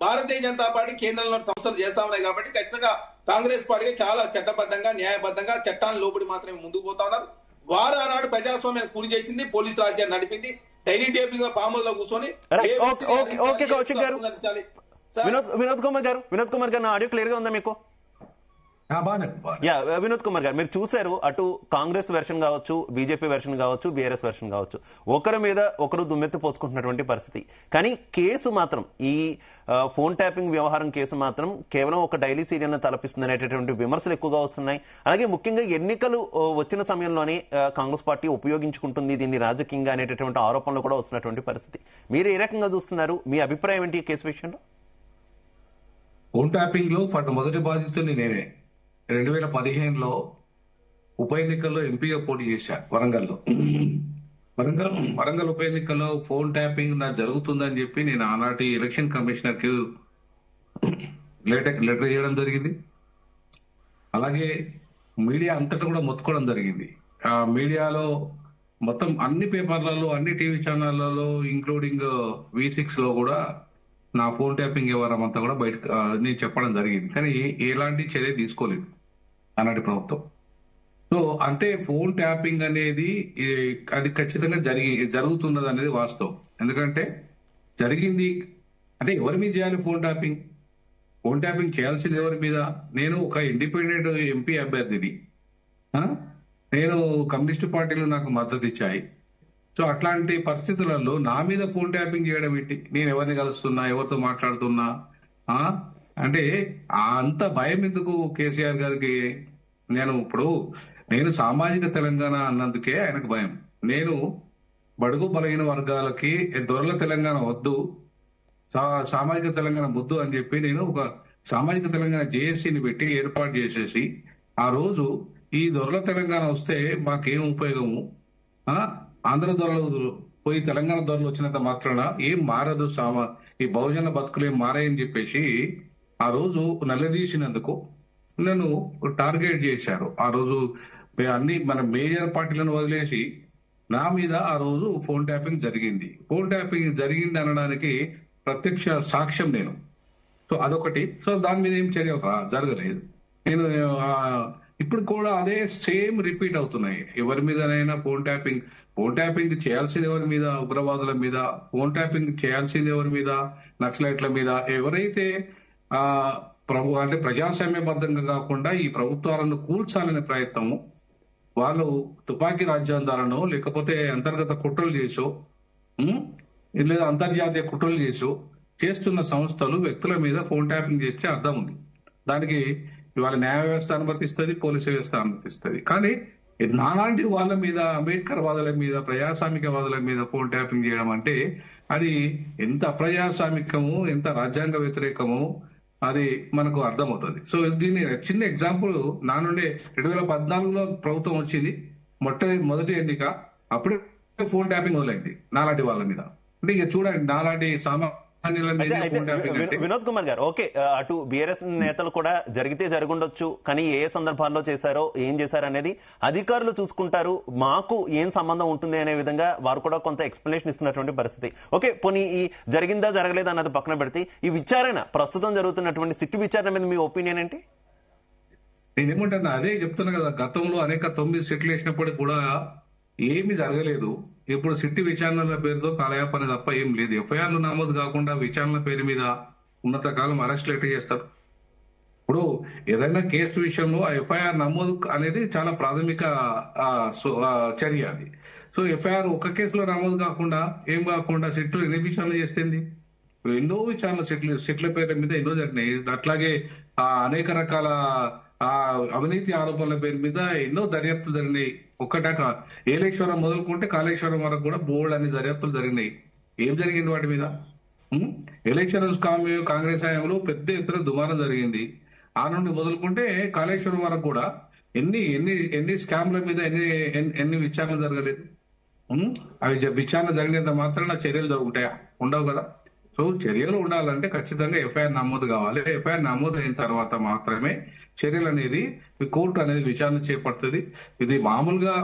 భారతీయ జనతా పార్టీ కేంద్రంలో సంస్థలు చేస్తా ఉన్నాయి. కాబట్టి ఖచ్చితంగా కాంగ్రెస్ పార్టీకి చాలా చట్టబద్ధంగా న్యాయబద్ధంగా చట్టాన్ని లోబడి మాత్రమే ముందుకు పోతా ఉన్నారు. వారు ఆనాడు ప్రజాస్వామ్యాన్ని కూలి చేసింది, పోలీసు రాజ్యాన్ని నడిపింది, డైలీ టేపింగ్ పాములో కూర్చొని వినోద్ కుమార్ గారు నా ఆడియో క్లియర్ గా ఉందా మీకు? వినోద్ కుమార్ గారు, మీరు చూశారు అటు కాంగ్రెస్ వెర్షన్ కావచ్చు, బీజేపీ వెర్షన్ కావచ్చు, బీఆర్ఎస్ వెర్షన్ కావచ్చు, ఒకరి మీద ఒకరు దుమ్మెత్తి పోసుకుంటున్నటువంటి పరిస్థితి. కానీ కేసు మాత్రం ఈ ఫోన్ ట్యాపింగ్ వ్యవహారం కేసు మాత్రం కేవలం ఒక డైలీ సీరియల్ తలపిస్తుంది అనేటటువంటి విమర్శలు ఎక్కువగా వస్తున్నాయి. అలాగే ముఖ్యంగా ఎన్నికలు వచ్చిన సమయంలోనే కాంగ్రెస్ పార్టీ ఉపయోగించుకుంటుంది దీన్ని రాజకీయంగా అనేటటువంటి ఆరోపణలు కూడా వస్తున్నటువంటి పరిస్థితి. మీరు ఏ రకంగా చూస్తున్నారు? మీ అభిప్రాయం ఏంటి ఈ కేసు విషయంలో? ఫోన్ ట్యాపింగ్ లో మొదటి బాధితుని నేనే 2015లో ఉప ఎన్నికల్లో ఎంపీగా పోటీ చేశా వరంగల్లో. వరంగల్ ఉప ఎన్నికల్లో ఫోన్ ట్యాపింగ్ నా జరుగుతుందని చెప్పి నేను ఆనాటి ఎలక్షన్ కమిషనర్ కి లెటర్ చేయడం జరిగింది. అలాగే మీడియా అంతటా కూడా మొత్తుకోవడం జరిగింది. ఆ మీడియాలో మొత్తం అన్ని పేపర్లలో, అన్ని టీవీ ఛానళ్లలో, ఇంక్లూడింగ్ V6 లో కూడా నా ఫోన్ ట్యాపింగ్ వ్యవహారం అంతా కూడా బయట నేను చెప్పడం జరిగింది. కానీ ఎలాంటి చర్య తీసుకోలేదు ఆనాటి ప్రభుత్వం. సో అంటే ఫోన్ ట్యాపింగ్ అనేది అది ఖచ్చితంగా జరుగుతున్నది అనేది వాస్తవం. ఎందుకంటే జరిగింది అంటే ఎవరి మీద చేయాలి ఫోన్ ట్యాపింగ్? ఫోన్ ట్యాపింగ్ చేయాల్సింది ఎవరి మీద? నేను ఒక ఇండిపెండెంట్ ఎంపీ అభ్యర్థిని, నేను కమ్యూనిస్టు పార్టీలు నాకు మద్దతు ఇచ్చాయి. సో అట్లాంటి పరిస్థితులలో నా మీద ఫోన్ ట్యాపింగ్ చేయడం ఏంటి? నేను ఎవరిని కలుస్తున్నా, ఎవరితో మాట్లాడుతున్నా అంటే అంత భయం ఎందుకు కేసీఆర్ గారికి? నేను సామాజిక తెలంగాణ అన్నందుకే ఆయనకు భయం. నేను బడుగు బలహీన వర్గాలకి దొరల తెలంగాణ వద్దు, సామాజిక తెలంగాణ వద్దు అని చెప్పి నేను ఒక సామాజిక తెలంగాణ జేఏసీని పెట్టి ఏర్పాటు చేసేసి ఆ రోజు ఈ దొరల తెలంగాణ వస్తే మాకేం ఉపయోగము, ఆంధ్ర దొరలు పోయి తెలంగాణ దొరలు వచ్చినంత మాత్రాన ఏం మారదు, ఈ బహుజన బతుకులు ఏం మారాయని చెప్పేసి ఆ రోజు నిలదీసినందుకు నన్ను టార్గెట్ చేశారు. ఆ రోజు అన్ని మన మేజర్ పార్టీలను వదిలేసి నా మీద ఆ రోజు ఫోన్ ట్యాపింగ్ జరిగింది. ఫోన్ ట్యాపింగ్ జరిగింది అనడానికి ప్రత్యక్ష సాక్ష్యం నేను. సో అదొకటి. సో దాని మీద ఏం చర్యలు జరగలేదు. నేను ఇప్పుడు కూడా అదే సేమ్ రిపీట్ అవుతున్నాయి. ఎవరి మీదనైనా ఫోన్ ట్యాపింగ్ చేయాల్సింది ఎవరి మీద? ఉగ్రవాదుల మీద. ఫోన్ ట్యాపింగ్ చేయాల్సింది ఎవరి మీద? నక్సలైట్ల మీద. ఎవరైతే అంటే ప్రజాస్వామ్యబద్ధంగా కాకుండా ఈ ప్రభుత్వాలను కూల్చాలనే ప్రయత్నము, వాళ్ళు తుపాకీ రాజ్యం ద్వారానో లేకపోతే అంతర్గత కుట్రలు చేసో లేదా అంతర్జాతీయ కుట్రలు చేస్తున్న సంస్థలు వ్యక్తుల మీద ఫోన్ ట్యాపింగ్ చేస్తే అర్థం ఉంది. దానికి ఇవాళ న్యాయ వ్యవస్థ అనుమతిస్తుంది, పోలీసు వ్యవస్థ అనుమతిస్తుంది. కానీ నాలాంటి వాళ్ళ మీద, అంబేద్కర్ వాదుల మీద, ప్రజాస్వామికవాదుల మీద ఫోన్ ట్యాపింగ్ చేయడం అంటే అది ఎంత అప్రజాస్వామికము, ఎంత రాజ్యాంగ వ్యతిరేకము అది మనకు అర్థమవుతుంది. సో దీన్ని చిన్న ఎగ్జాంపుల్ నా నుండే 2014లో ప్రభుత్వం వచ్చింది, మొదటి ఎన్నిక, అప్పుడే ఫోన్ ట్యాపింగ్ మొదలైంది నాలాంటి వాళ్ళ మీద. అంటే ఇక చూడండి, నాలాంటి వినోద్ కుమార్ గారు, ఓకే, అటు బీఆర్ఎస్ నేతలు కూడా జరిగితే జరుగుండొచ్చు, కానీ ఏ సందర్భాల్లో చేశారో ఏం చేశారు అనేది అధికారులు చూసుకుంటారు, మాకు ఏం సంబంధం ఉంటుంది అనే విధంగా వారు కూడా కొంత ఎక్స్ప్లెనేషన్ ఇస్తున్నటువంటి పరిస్థితి. ఓకే, పోనీ ఈ జరిగిందా జరగలేదా అన్నది పక్కన పెడితే ఈ విచారణ ప్రస్తుతం జరుగుతున్నటువంటి సిట్టు విచారణ మీద మీ ఒపీనియన్ ఏంటి? నేనేమంటున్నా అదే చెప్తున్నా కదా, గతంలో అనేక 9 సిట్లు వేసినప్పటికి కూడా ఏమీ జరగలేదు. ఇప్పుడు సిట్టి విచారణల పేరుతో కాలయాపన తప్ప ఏం లేదు. ఎఫ్ఐఆర్లు నమోదు కాకుండా విచారణ పేరు మీద ఉన్నత కాలం అరెస్టులు ఎట్లా చేస్తారు? ఇప్పుడు ఏదైనా కేసు విషయంలో ఆ ఎఫ్ఐఆర్ నమోదు అనేది చాలా ప్రాథమిక చర్య అది. సో ఎఫ్ఐఆర్ ఒక కేసులో నమోదు కాకుండా ఏం కాకుండా సిట్లు ఎన్ని విచారణలు చేస్తుంది? ఎన్నో విచారణ సిట్ల పేర్ల మీద ఎన్నో జరిగినాయి. అట్లాగే అనేక రకాల అవినీతి ఆరోపణల పేరు మీద ఎన్నో దర్యాప్తులు జరిగినాయి. ఒక్కటాక ఏలేశ్వరం మొదలుకుంటే కాళేశ్వరం వరకు కూడా బోల్డ్ అనే దర్యాప్తులు జరిగినాయి. ఏం జరిగింది వాటి మీద? ఎలక్షన్ కాంగ్రెస్ హయాంలో పెద్ద ఎత్తున దుమారం జరిగింది. ఆ నుండి మొదలుకుంటే కాళేశ్వరం వరకు కూడా ఎన్ని స్కామ్ల మీద ఎన్ని విచారణ జరగలేదు. అవి విచారణ జరిగినంత మాత్రాన చర్యలు జరుగుతాయా? ఉండవు కదా. సో చర్యలు ఉండాలంటే ఖచ్చితంగా ఎఫ్ఐఆర్ నమోదు కావాలి. ఎఫ్ఐఆర్ నమోదు అయిన తర్వాత మాత్రమే చర్యలు అనేది కోర్టు అనేది విచారణ చేపడుతుంది. ఇది మామూలుగా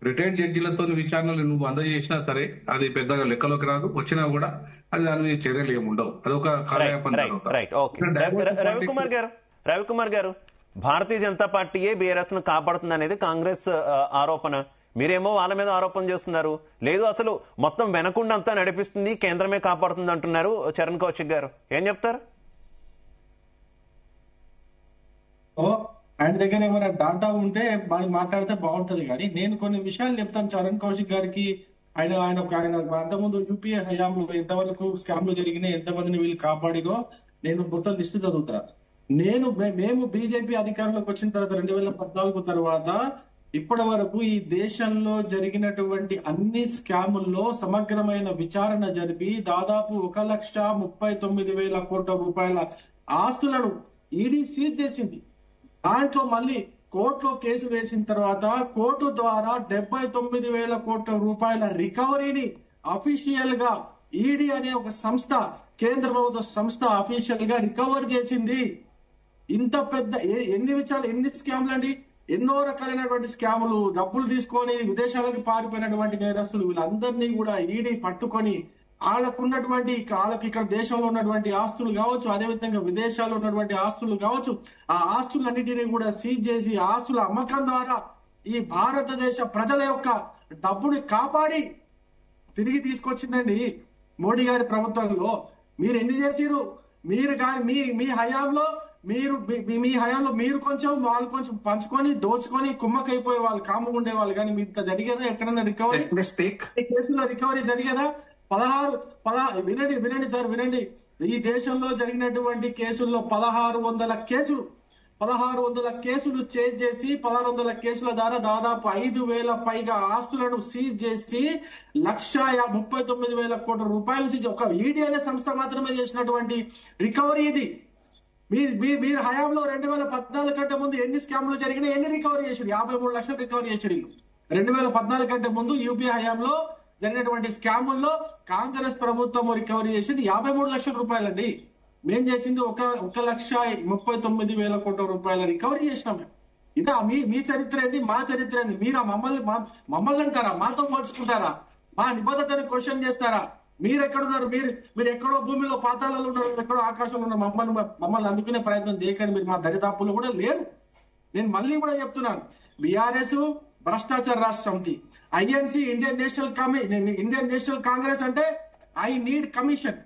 రిటైర్డ్ జడ్జిలతో విచారణలు నువ్వు అందజేసినా సరే అది పెద్దగా లెక్కలోకి రాదు. వచ్చినా కూడా అది దాని మీద చర్యలు ఏముండవు. అదొక రవికుమార్ గారు, భారతీయ జనతా పార్టీయే బీఆర్ఎస్ ను కాపాడుతుంది అనేది కాంగ్రెస్ ఆరోపణ. మీరేమో వాళ్ళ మీద ఆరోపణ చేస్తున్నారు. లేదు అసలు మొత్తం వెనకుండంతా నడిపిస్తుంది, కేంద్రమే కాపాడుతుంది అంటున్నారు చరణ్ కౌశిక్ గారు. ఏం చెప్తారు? ఆయన దగ్గర ఏమైనా డాటా ఉంటే మాట్లాడితే బాగుంటది. కానీ నేను కొన్ని విషయాలు చెప్తాను చరణ్ కౌశిక్ గారికి. ఆయన అంతకుముందు యూపీఏ హయాంలో ఎంతవరకు స్కామ్లు జరిగినాయి, ఎంతమందిని వీళ్ళు కాపాడినో నేను మొత్తం లిస్టు చదువుతా. మేము బీజేపీ అధికారంలోకి వచ్చిన తర్వాత 2014 తర్వాత ఇప్పటి వరకు ఈ దేశంలో జరిగినటువంటి అన్ని స్కాముల్లో సమగ్రమైన విచారణ జరిపి దాదాపు 1,39,000 కోట్ల రూపాయల ఆస్తులను ఈడీ సీజ్ చేసింది. దాంట్లో మళ్ళీ కోర్టులో కేసు వేసిన తర్వాత కోర్టు ద్వారా 79,000 కోట్ల రూపాయల రికవరీని అఫీషియల్ గా ఈడీ అనే ఒక సంస్థ, కేంద్ర ప్రభుత్వ సంస్థ అఫీషియల్ గా రికవర్ చేసింది. ఇంత పెద్ద ఎన్ని స్కామ్లు అండి, ఎన్నో రకాలైనటువంటి స్కాములు, డబ్బులు తీసుకొని విదేశాలకు పారిపోయినటువంటి నేరస్తులు వీళ్ళందరినీ కూడా ఈడీ పట్టుకొని వాళ్ళకి ఇక్కడ దేశంలో ఉన్నటువంటి ఆస్తులు కావచ్చు, అదేవిధంగా విదేశాల్లో ఉన్నటువంటి ఆస్తులు కావచ్చు, ఆ ఆస్తులన్నిటినీ కూడా సీజ్ చేసి ఆస్తుల అమ్మకం ద్వారా ఈ భారతదేశ ప్రజల యొక్క డబ్బుని కాపాడి తిరిగి తీసుకొచ్చిందండి మోడీ గారి ప్రభుత్వంలో. మీరు ఎన్ని చేసిరు? మీరు కానీ మీ హయాంలో మీరు కొంచెం వాళ్ళు కొంచెం పంచుకొని దోచుకొని కుమ్మకైపోయే వాళ్ళు, కాముగుండే వాళ్ళు. కానీ మీ ఇంత జరిగేదా ఎక్కడైనా రికవరీ? కేసులో రికవరీ జరిగేదా? 16 వినండి సార్, వినండి. ఈ దేశంలో జరిగినటువంటి కేసుల్లో 1600 కేసులు చేజ్ చేసి 1600 కేసుల ద్వారా దాదాపు 5,000 పైగా ఆస్తులను సీజ్ చేసి 1,39,000 కోట్ల రూపాయలు సీజ్. ఒక ఈడీ అనే సంస్థ మాత్రమే చేసినటువంటి రికవరీ ఇది. మీరు హయాంలో 2014 కంటే ముందు ఎన్ని స్కామ్లు జరిగినా ఎన్ని రికవరీ చేసారు? 53 లక్షలు రికవరీ చేసారు. 2014 కంటే ముందు యూపీ హయాంలో జరిగినటువంటి స్కాముల్లో కాంగ్రెస్ ప్రభుత్వం రికవరీ చేసింది 53 లక్షల రూపాయలండి. మేం చేసింది 1,39,000 కోట్ల రూపాయల రికవరీ చేసినాం. ఇదా మీ చరిత్ర ఏంది, మా చరిత్ర ఏంది? మీరు మమ్మల్ని అంటారా? మాతో పోల్చుకుంటారా? మా నిబద్ధతని క్వశ్చన్ చేస్తారా? మీరు ఎక్కడున్నారు? మీరు ఎక్కడో భూమిలో పాతాళాలు ఉన్నారు, ఎక్కడో ఆకాశంలో ఉన్నారు. మమ్మల్ని అందుకునే ప్రయత్నం చేయకండి. మీరు మా దరిదాపుల్లో కూడా లేరు. నేను మళ్ళీ కూడా చెప్తున్నాను, బీఆర్ఎస్ భ్రష్టాచార రాష్ట్ర సమితి, ఐఎన్సి ఇండియన్ నేషనల్ కాంగ్రెస్ అంటే ఐ నీడ్ కమిషన్.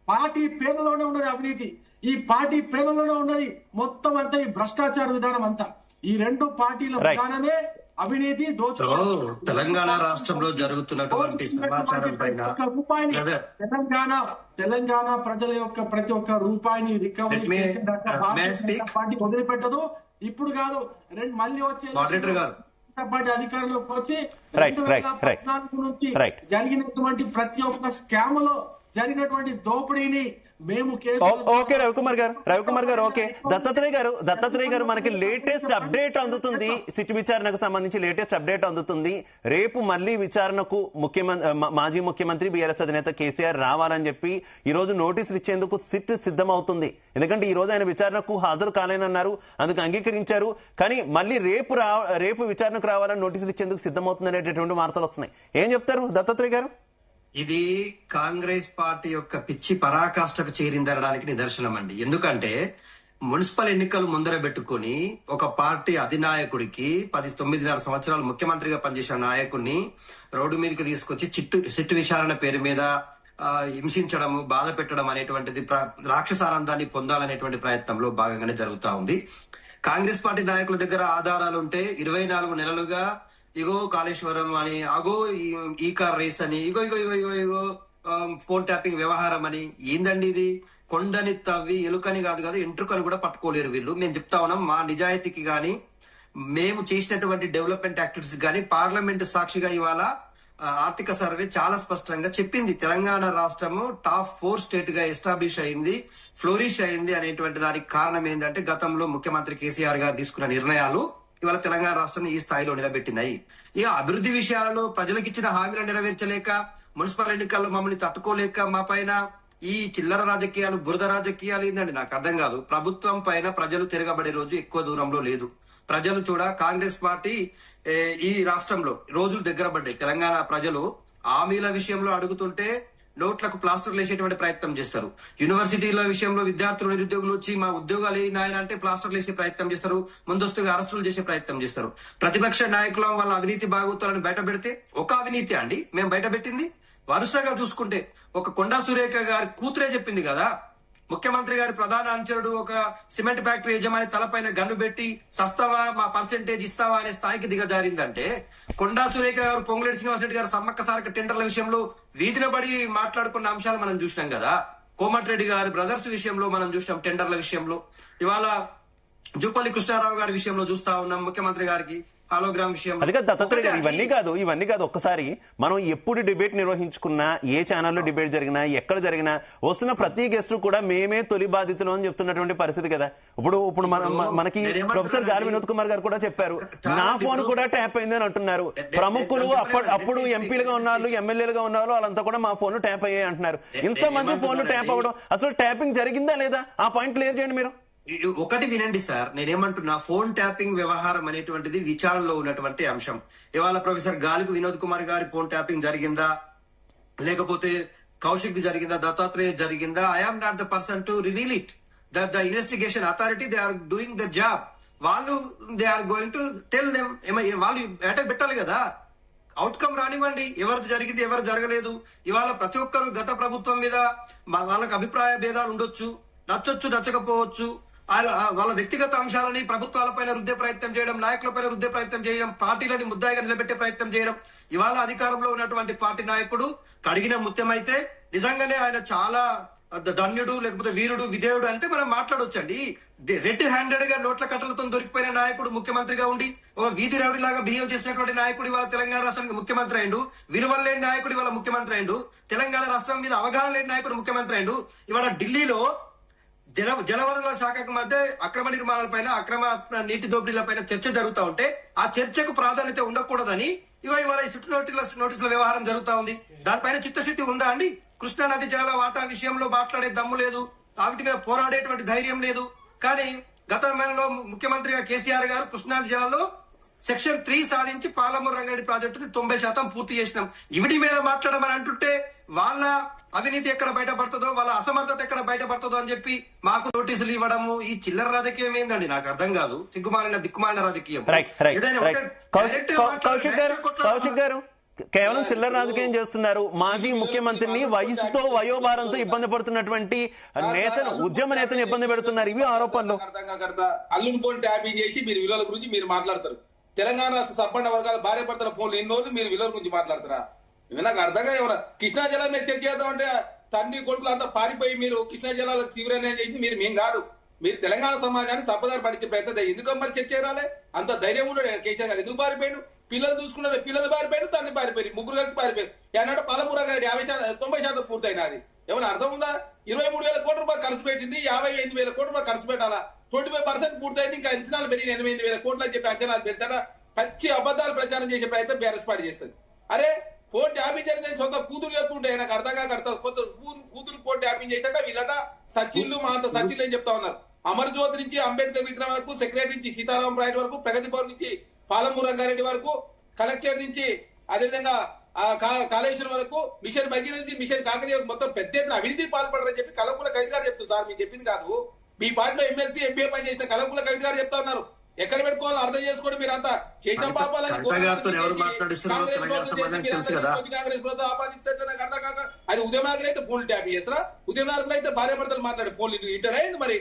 పార్టీ పేరులోనే ఉన్నది అవినీతి. ఈ పార్టీ పేరులోనే ఉన్నది మొత్తం అంతా ఈ భ్రష్టాచార విధానం అంతా. ఈ రెండు పార్టీల విధానమే అవినీతి, తెలంగాణ రాష్ట్రంలో జరుగుతున్నటువంటి సమాచారం పైన తెలంగాణ ప్రజల యొక్క ప్రతి ఒక్క రూపాయిని రికవరీ పార్టీ వదిలిపెట్టదు. ఇప్పుడు కాదు, మళ్ళీ వచ్చే పార్టీ అధికారంలోకి వచ్చి 2014 నుంచి జరిగినటువంటి ప్రతి ఒక్క స్కామ్ లో జరిగినటువంటి దోపిడీని మేము ఓకే రవికుమార్ గారు ఓకే. దత్తాత్రేయ గారు మనకి లేటెస్ట్ అప్డేట్ అందుతుంది. సిట్ విచారణకు సంబంధించి లేటెస్ట్ అప్డేట్ అందుతుంది. రేపు మళ్ళీ విచారణకు మాజీ ముఖ్యమంత్రి బీఆర్ఎస్ అధినేత కేసీఆర్ రావాలని చెప్పి ఈ రోజు నోటీసులు ఇచ్చేందుకు సిట్ సిద్ధమవుతుంది. ఎందుకంటే ఈ రోజు ఆయన విచారణకు హాజరు కాలేనన్నారు, అందుకు అంగీకరించారు. కానీ మళ్ళీ రేపు విచారణకు రావాలని నోటీసులు ఇచ్చేందుకు సిద్ధమవుతుంది అనేటటువంటి వార్తలు వస్తున్నాయి. ఏం చెప్తారు దత్తాత్రేయ గారు? ఇది కాంగ్రెస్ పార్టీ యొక్క పిచ్చి పరాకాష్ఠకు చేరిందనడానికి నిదర్శనం అండి. ఎందుకంటే మున్సిపల్ ఎన్నికలు ముందర పెట్టుకుని ఒక పార్టీ అధినాయకుడికి 9 సంవత్సరాలు ముఖ్యమంత్రిగా పనిచేసిన నాయకుడిని రోడ్డు మీదకి తీసుకొచ్చి సిట్టు విచారణ పేరు మీద హింసించడము, బాధ పెట్టడం అనేటువంటిది రాక్షసానందాన్ని పొందాలనేటువంటి ప్రయత్నంలో భాగంగానే జరుగుతా ఉంది. కాంగ్రెస్ పార్టీ నాయకుల దగ్గర ఆధారాలు ఉంటే 24 నెలలుగా ఇగో కాళేశ్వరం అని, అగో ఈ కార్ రేస్ అని, ఇగో ఇగో ఇగో ఇగో ఇగో ఫోన్ ట్యాపింగ్ వ్యవహారం అని, ఏందండి ఇది? కొండని తవ్వి ఎలుకని కాదు కదా ఎంట్రుకని కూడా పట్టుకోలేరు వీళ్ళు. మేము చెప్తా ఉన్నాం, మా నిజాయితీకి గాని మేము చేసినటువంటి డెవలప్మెంట్ యాక్టివిటీస్ గాని పార్లమెంట్ సాక్షిగా ఇవాళ ఆర్థిక సర్వే చాలా స్పష్టంగా చెప్పింది. తెలంగాణ రాష్ట్రము టాప్ 4 స్టేట్ గా ఎస్టాబ్లిష్ అయింది, ఫ్లోరిష్ అయింది అనేటువంటి దానికి కారణం ఏంటంటే గతంలో ముఖ్యమంత్రి కేసీఆర్ గారు తీసుకున్న నిర్ణయాలు ఇవాళ తెలంగాణ రాష్ట్రం ఈ స్థాయిలో నిలబెట్టినాయి. ఇక అభివృద్ధి విషయాలలో ప్రజలకు ఇచ్చిన హామీలను నెరవేర్చలేక, మున్సిపల్ ఎన్నికల్లో మమ్మల్ని తట్టుకోలేక మా పైన ఈ చిల్లర రాజకీయాలు, బురద రాజకీయాలు ఏందండి నాకు అర్థం కాదు. ప్రభుత్వం పైన ప్రజలు తిరగబడే రోజు ఎక్కువ దూరంలో లేదు. ప్రజలు కాంగ్రెస్ పార్టీ ఈ రాష్ట్రంలో రోజులు దగ్గర పడ్డాయి. తెలంగాణ ప్రజలు హామీల విషయంలో అడుగుతుంటే నోట్లకు ప్లాస్టర్లు వేసేటువంటి ప్రయత్నం చేస్తారు. యూనివర్సిటీల విషయంలో విద్యార్థులు, నిరుద్యోగులు వచ్చి మా ఉద్యోగాలు నాయన అంటే ప్లాస్టర్లు వేసే ప్రయత్నం చేస్తారు, ముందస్తుగా అరెస్టులు చేసే ప్రయత్నం చేస్తారు. ప్రతిపక్ష నాయకుల వాళ్ళ అవినీతి బాగోతాలను బయట పెడితే ఒక అవినీతి అండి మేము బయట పెట్టింది. వరుసగా చూసుకుంటే ఒక కొండా సురేఖ గారి కూతురే చెప్పింది కదా, ముఖ్యమంత్రి గారి ప్రధాన అనుచరుడు ఒక సిమెంట్ ఫ్యాక్టరీ యజమాని తలపైన గన్ను పెట్టి సస్తావా మా పర్సెంటేజ్ ఇస్తావా అనే స్థాయికి దిగజారిందంటే, కొండా సురేఖ గారు, పొంగులేటి శ్రీనివాసరెడ్డి గారు సమ్మక్క సారక టెండర్ల విషయంలో వీధిన పడి మాట్లాడుకున్న అంశాలు మనం చూసినాం కదా. కోమటిరెడ్డి గారి బ్రదర్స్ విషయంలో మనం చూసినాం, టెండర్ల విషయంలో. ఇవాళ జూపల్లి కృష్ణారావు గారి విషయంలో చూస్తా ఉన్నాం, ముఖ్యమంత్రి గారికి హాలోగ్రామ్ విషయం. అది కాదు దత్తాత్రేయ గారు, ఇవన్నీ కాదు ఒక్కసారి మనం ఎప్పుడు డిబేట్ నిర్వహించుకున్నా, ఏ ఛానల్లో డిబేట్ జరిగినా, ఎక్కడ జరిగినా వస్తున్న ప్రతి గెస్ట్ కూడా మేమే తొలి బాధితులు అని చెప్తున్నటువంటి పరిస్థితి కదా. ఇప్పుడు మనకి ప్రొఫెసర్ గాలి వినోద్ కుమార్ గారు కూడా చెప్పారు, నా ఫోన్ కూడా ట్యాప్ అయింది అని అంటున్నారు. ప్రముఖులు అప్పుడు ఎంపీలుగా ఉన్నారు, ఎమ్మెల్యేలుగా ఉన్నారు, వాళ్ళంతా కూడా మా ఫోన్ ట్యాప్ అయ్యాయి అంటున్నారు. ఇంతమంది ఫోన్లు ట్యాప్ అవ్వడం, అసలు ట్యాపింగ్ జరిగిందా లేదా ఆ పాయింట్ క్లియర్ చేయండి మీరు. ఒకటి వినండి సార్, నేనేమంటున్నా, ఫోన్ ట్యాపింగ్ వ్యవహారం అనేటువంటిది విచారణలో ఉన్నటువంటి అంశం. ఇవాళ ప్రొఫెసర్ గాలికి వినోద్ కుమార్ గారి ఫోన్ ట్యాపింగ్ జరిగిందా, లేకపోతే కౌశిక్ జరిగిందా, దత్తాత్రేయ జరిగిందా? I am not the person to reveal it. The investigation authority, they are doing the job. వాళ్ళు they are going to tell them. వాళ్ళు అటాక్ పెట్టాలి కదా, అవుట్కమ్ రానివ్వండి, ఎవరిది జరిగింది ఎవరు జరగలేదు. ఇవాళ ప్రతి ఒక్కరు గత ప్రభుత్వం మీద వాళ్ళకి అభిప్రాయ భేదాలు ఉండొచ్చు, నచ్చొచ్చు నచ్చకపోవచ్చు. వాళ్ళ వ్యక్తిగత అంశాలని ప్రభుత్వాలపైన రుద్దే ప్రయత్నం చేయడం, నాయకులపైన రుద్దే ప్రయత్నం చేయడం, పార్టీలని ముద్దాయిగా నిలబెట్టే ప్రయత్నం చేయడం. ఇవాళ అధికారంలో ఉన్నటువంటి పార్టీ నాయకుడు కడిగిన ముత్యమైతే నిజంగానే ఆయన చాలా ధన్యుడు, లేకపోతే వీరుడు, విధేయుడు అంటే మనం మాట్లాడొచ్చండి. రెడ్ హ్యాండెడ్ గా నోట్ల కట్టలతో దొరికిపోయిన నాయకుడు ముఖ్యమంత్రిగా ఉండి ఒక వీధి రౌడీ లాగా బిహేవ్ చేసినటువంటి నాయకుడు ఇవాళ తెలంగాణ రాష్ట్రానికి ముఖ్యమంత్రి అయిండు. విలువలు లేని నాయకుడు ఇవాళ ముఖ్యమంత్రి అయిండు. తెలంగాణ రాష్ట్రం మీద అవగాహన లేని నాయకుడు ముఖ్యమంత్రి అయిండు. ఇవాళ ఢిల్లీలో జలవనరుల శాఖకు మధ్య అక్రమ నిర్మాణాలపైన, అక్రమ నీటి దోపిడీలపైన చర్చ జరుగుతూ ఉంటే ఆ చర్చకు ప్రాధాన్యత ఉండకూడదని ఇవాళ ఈ సిట్ నోటీసుల వ్యవహారం జరుగుతా ఉంది. దానిపైన చిత్తశుద్ధి ఉందా అండి? కృష్ణా నది జలాల వాటా విషయంలో మాట్లాడే దమ్ము లేదు, వాటి మీద పోరాడేటువంటి ధైర్యం లేదు. కానీ గతంలో ముఖ్యమంత్రిగా కేసీఆర్ గారు కృష్ణా నది జలాల్లో సెక్షన్ 3 సాధించి పాలమూరు రంగారెడ్డి ప్రాజెక్టుని 90% పూర్తి చేసినాం. ఇవిటి మీద మాట్లాడమని అంటుంటే వాళ్ళ అవినీతి ఎక్కడ బయటపడుతుందో, వాళ్ళ అసమర్థత ఎక్కడ బయటపడుతుందో అని చెప్పి మాకు నోటీసులు ఇవ్వడము, ఈ చిల్లర రాజకీయం ఏందండి నాకు అర్థం కాదు. దిక్కుమాలిన రాజకీయం. కౌశిక్ గారు కేవలం చిల్లర రాజకీయం చేస్తున్నారు. మాజీ ముఖ్యమంత్రిని వయసుతో, వయోభారంతో ఇబ్బంది పడుతున్నటువంటి నేతను, ఉద్యమ నేతను ఇబ్బంది పెడుతున్నారు. ఇవి ఆరోపణలు. అల్లుని ఫోన్ ట్యాపింగ్ చేసి మీరు విలువల గురించి మీరు మాట్లాడతారు. తెలంగాణ రాష్ట్ర సంపన్న వర్గాల భార్య భర్తల ఫోన్లు ఎన్ని రోజులు మీరు విలువల గురించి మాట్లాడతారా? ఇవి నాకు అర్థంగా ఎవరా? కృష్ణా జలాలు మీరు చర్చ చేద్దామంటే తండ్రి కొడుకులు అంతా పారిపోయి మీరు కృష్ణా జలాలకు తీవ్ర అన్యాయం చేసి మేం కాదు, మీరు తెలంగాణ సమాజాన్ని తప్పదారి పడించే ప్రయత్నం. ఎందుకు మరి చర్చ చేయాలి? అంత ధైర్యం కూడా కేసీఆర్ గారు ఎందుకు పారిపోయాడు? పిల్లలు చూసుకున్నారు, పిల్లలు పారిపోయాడు, తండ్రి పారిపోయారు, ముగ్గురు కలిసి పారిపోయారు. ఏనాడు పాలమూరు రంగారెడ్డి 90% పూర్తయినది. ఏమైనా అర్థం ఉందా? 23,000 కోట్ల రూపాయలు ఖర్చు పెట్టింది, 55,000 కోట్ల రూపాయలు ఖర్చు పెట్టాలా? 25% పూర్తయింది, ఇంకా అంచనాలు పెరిగిన 8,000 కోట్లు అని చెప్పి అంచనాలు పెడతాడా? పచ్చి అబద్ధాలు ప్రచారం చేసే ప్రయత్నం బీఆర్ఎస్ పార్టీ చేస్తుంది. అరే ఫోన్ ట్యాపింగ్ జరిగిందని సొంత కూతురు చెప్పుకుంటే నాకు అర్థం కాక కొత్త కూతురు ఫోన్ ట్యాపింగ్ చేశాక వీళ్ళట సచిన్లు మా అంత సచిన్లు అని చెప్తా ఉన్నారు. అమర్జ్యోతి నుంచి అంబేద్కర్ విగ్రహం వరకు, సెక్రటరీ నుంచి సీతారాం రాయుడు వరకు, ప్రగతి భవన్ నుంచి పాలమూరు రంగారెడ్డి వరకు, కలెక్టరేట్ నుంచి అదేవిధంగా కాళేశ్వరం వరకు, మిషన్ భగీరథ నుంచి మిషన్ కాకతీయ మొత్తం పెద్ద ఎత్తున అవినీతి పాల్పడరని చెప్పి కలపూల ఖైదీ గారు చెప్తారు. సార్ మీరు చెప్పింది కాదు, మీ పార్టీలో ఎమ్మెల్సీ ఎంపీ పని చేసిన కలపుల కవిత గారు చెప్తా ఉన్నారు. ఎక్కడ పెట్టుకోవాలో అర్థం చేసుకోండి. మీరంతా చేసిన పాపాలని ఎవరు మాట్లాడిస్తున్నారో తెలంగాణ సమాజానికి తెలుసు కదా. కాంగ్రెస్ ప్రభుత్వం ఆపాదిస్తే నాకు అర్థం కాక అది ఉదయం నాయకులు అయితే ఫోన్లు ట్యాప్ చేస్తారా? ఉదయం నాయకులు అయితే భార్య భర్తలు మాట్లాడే ఫోన్లు ఇంటర్ అయింది. మరి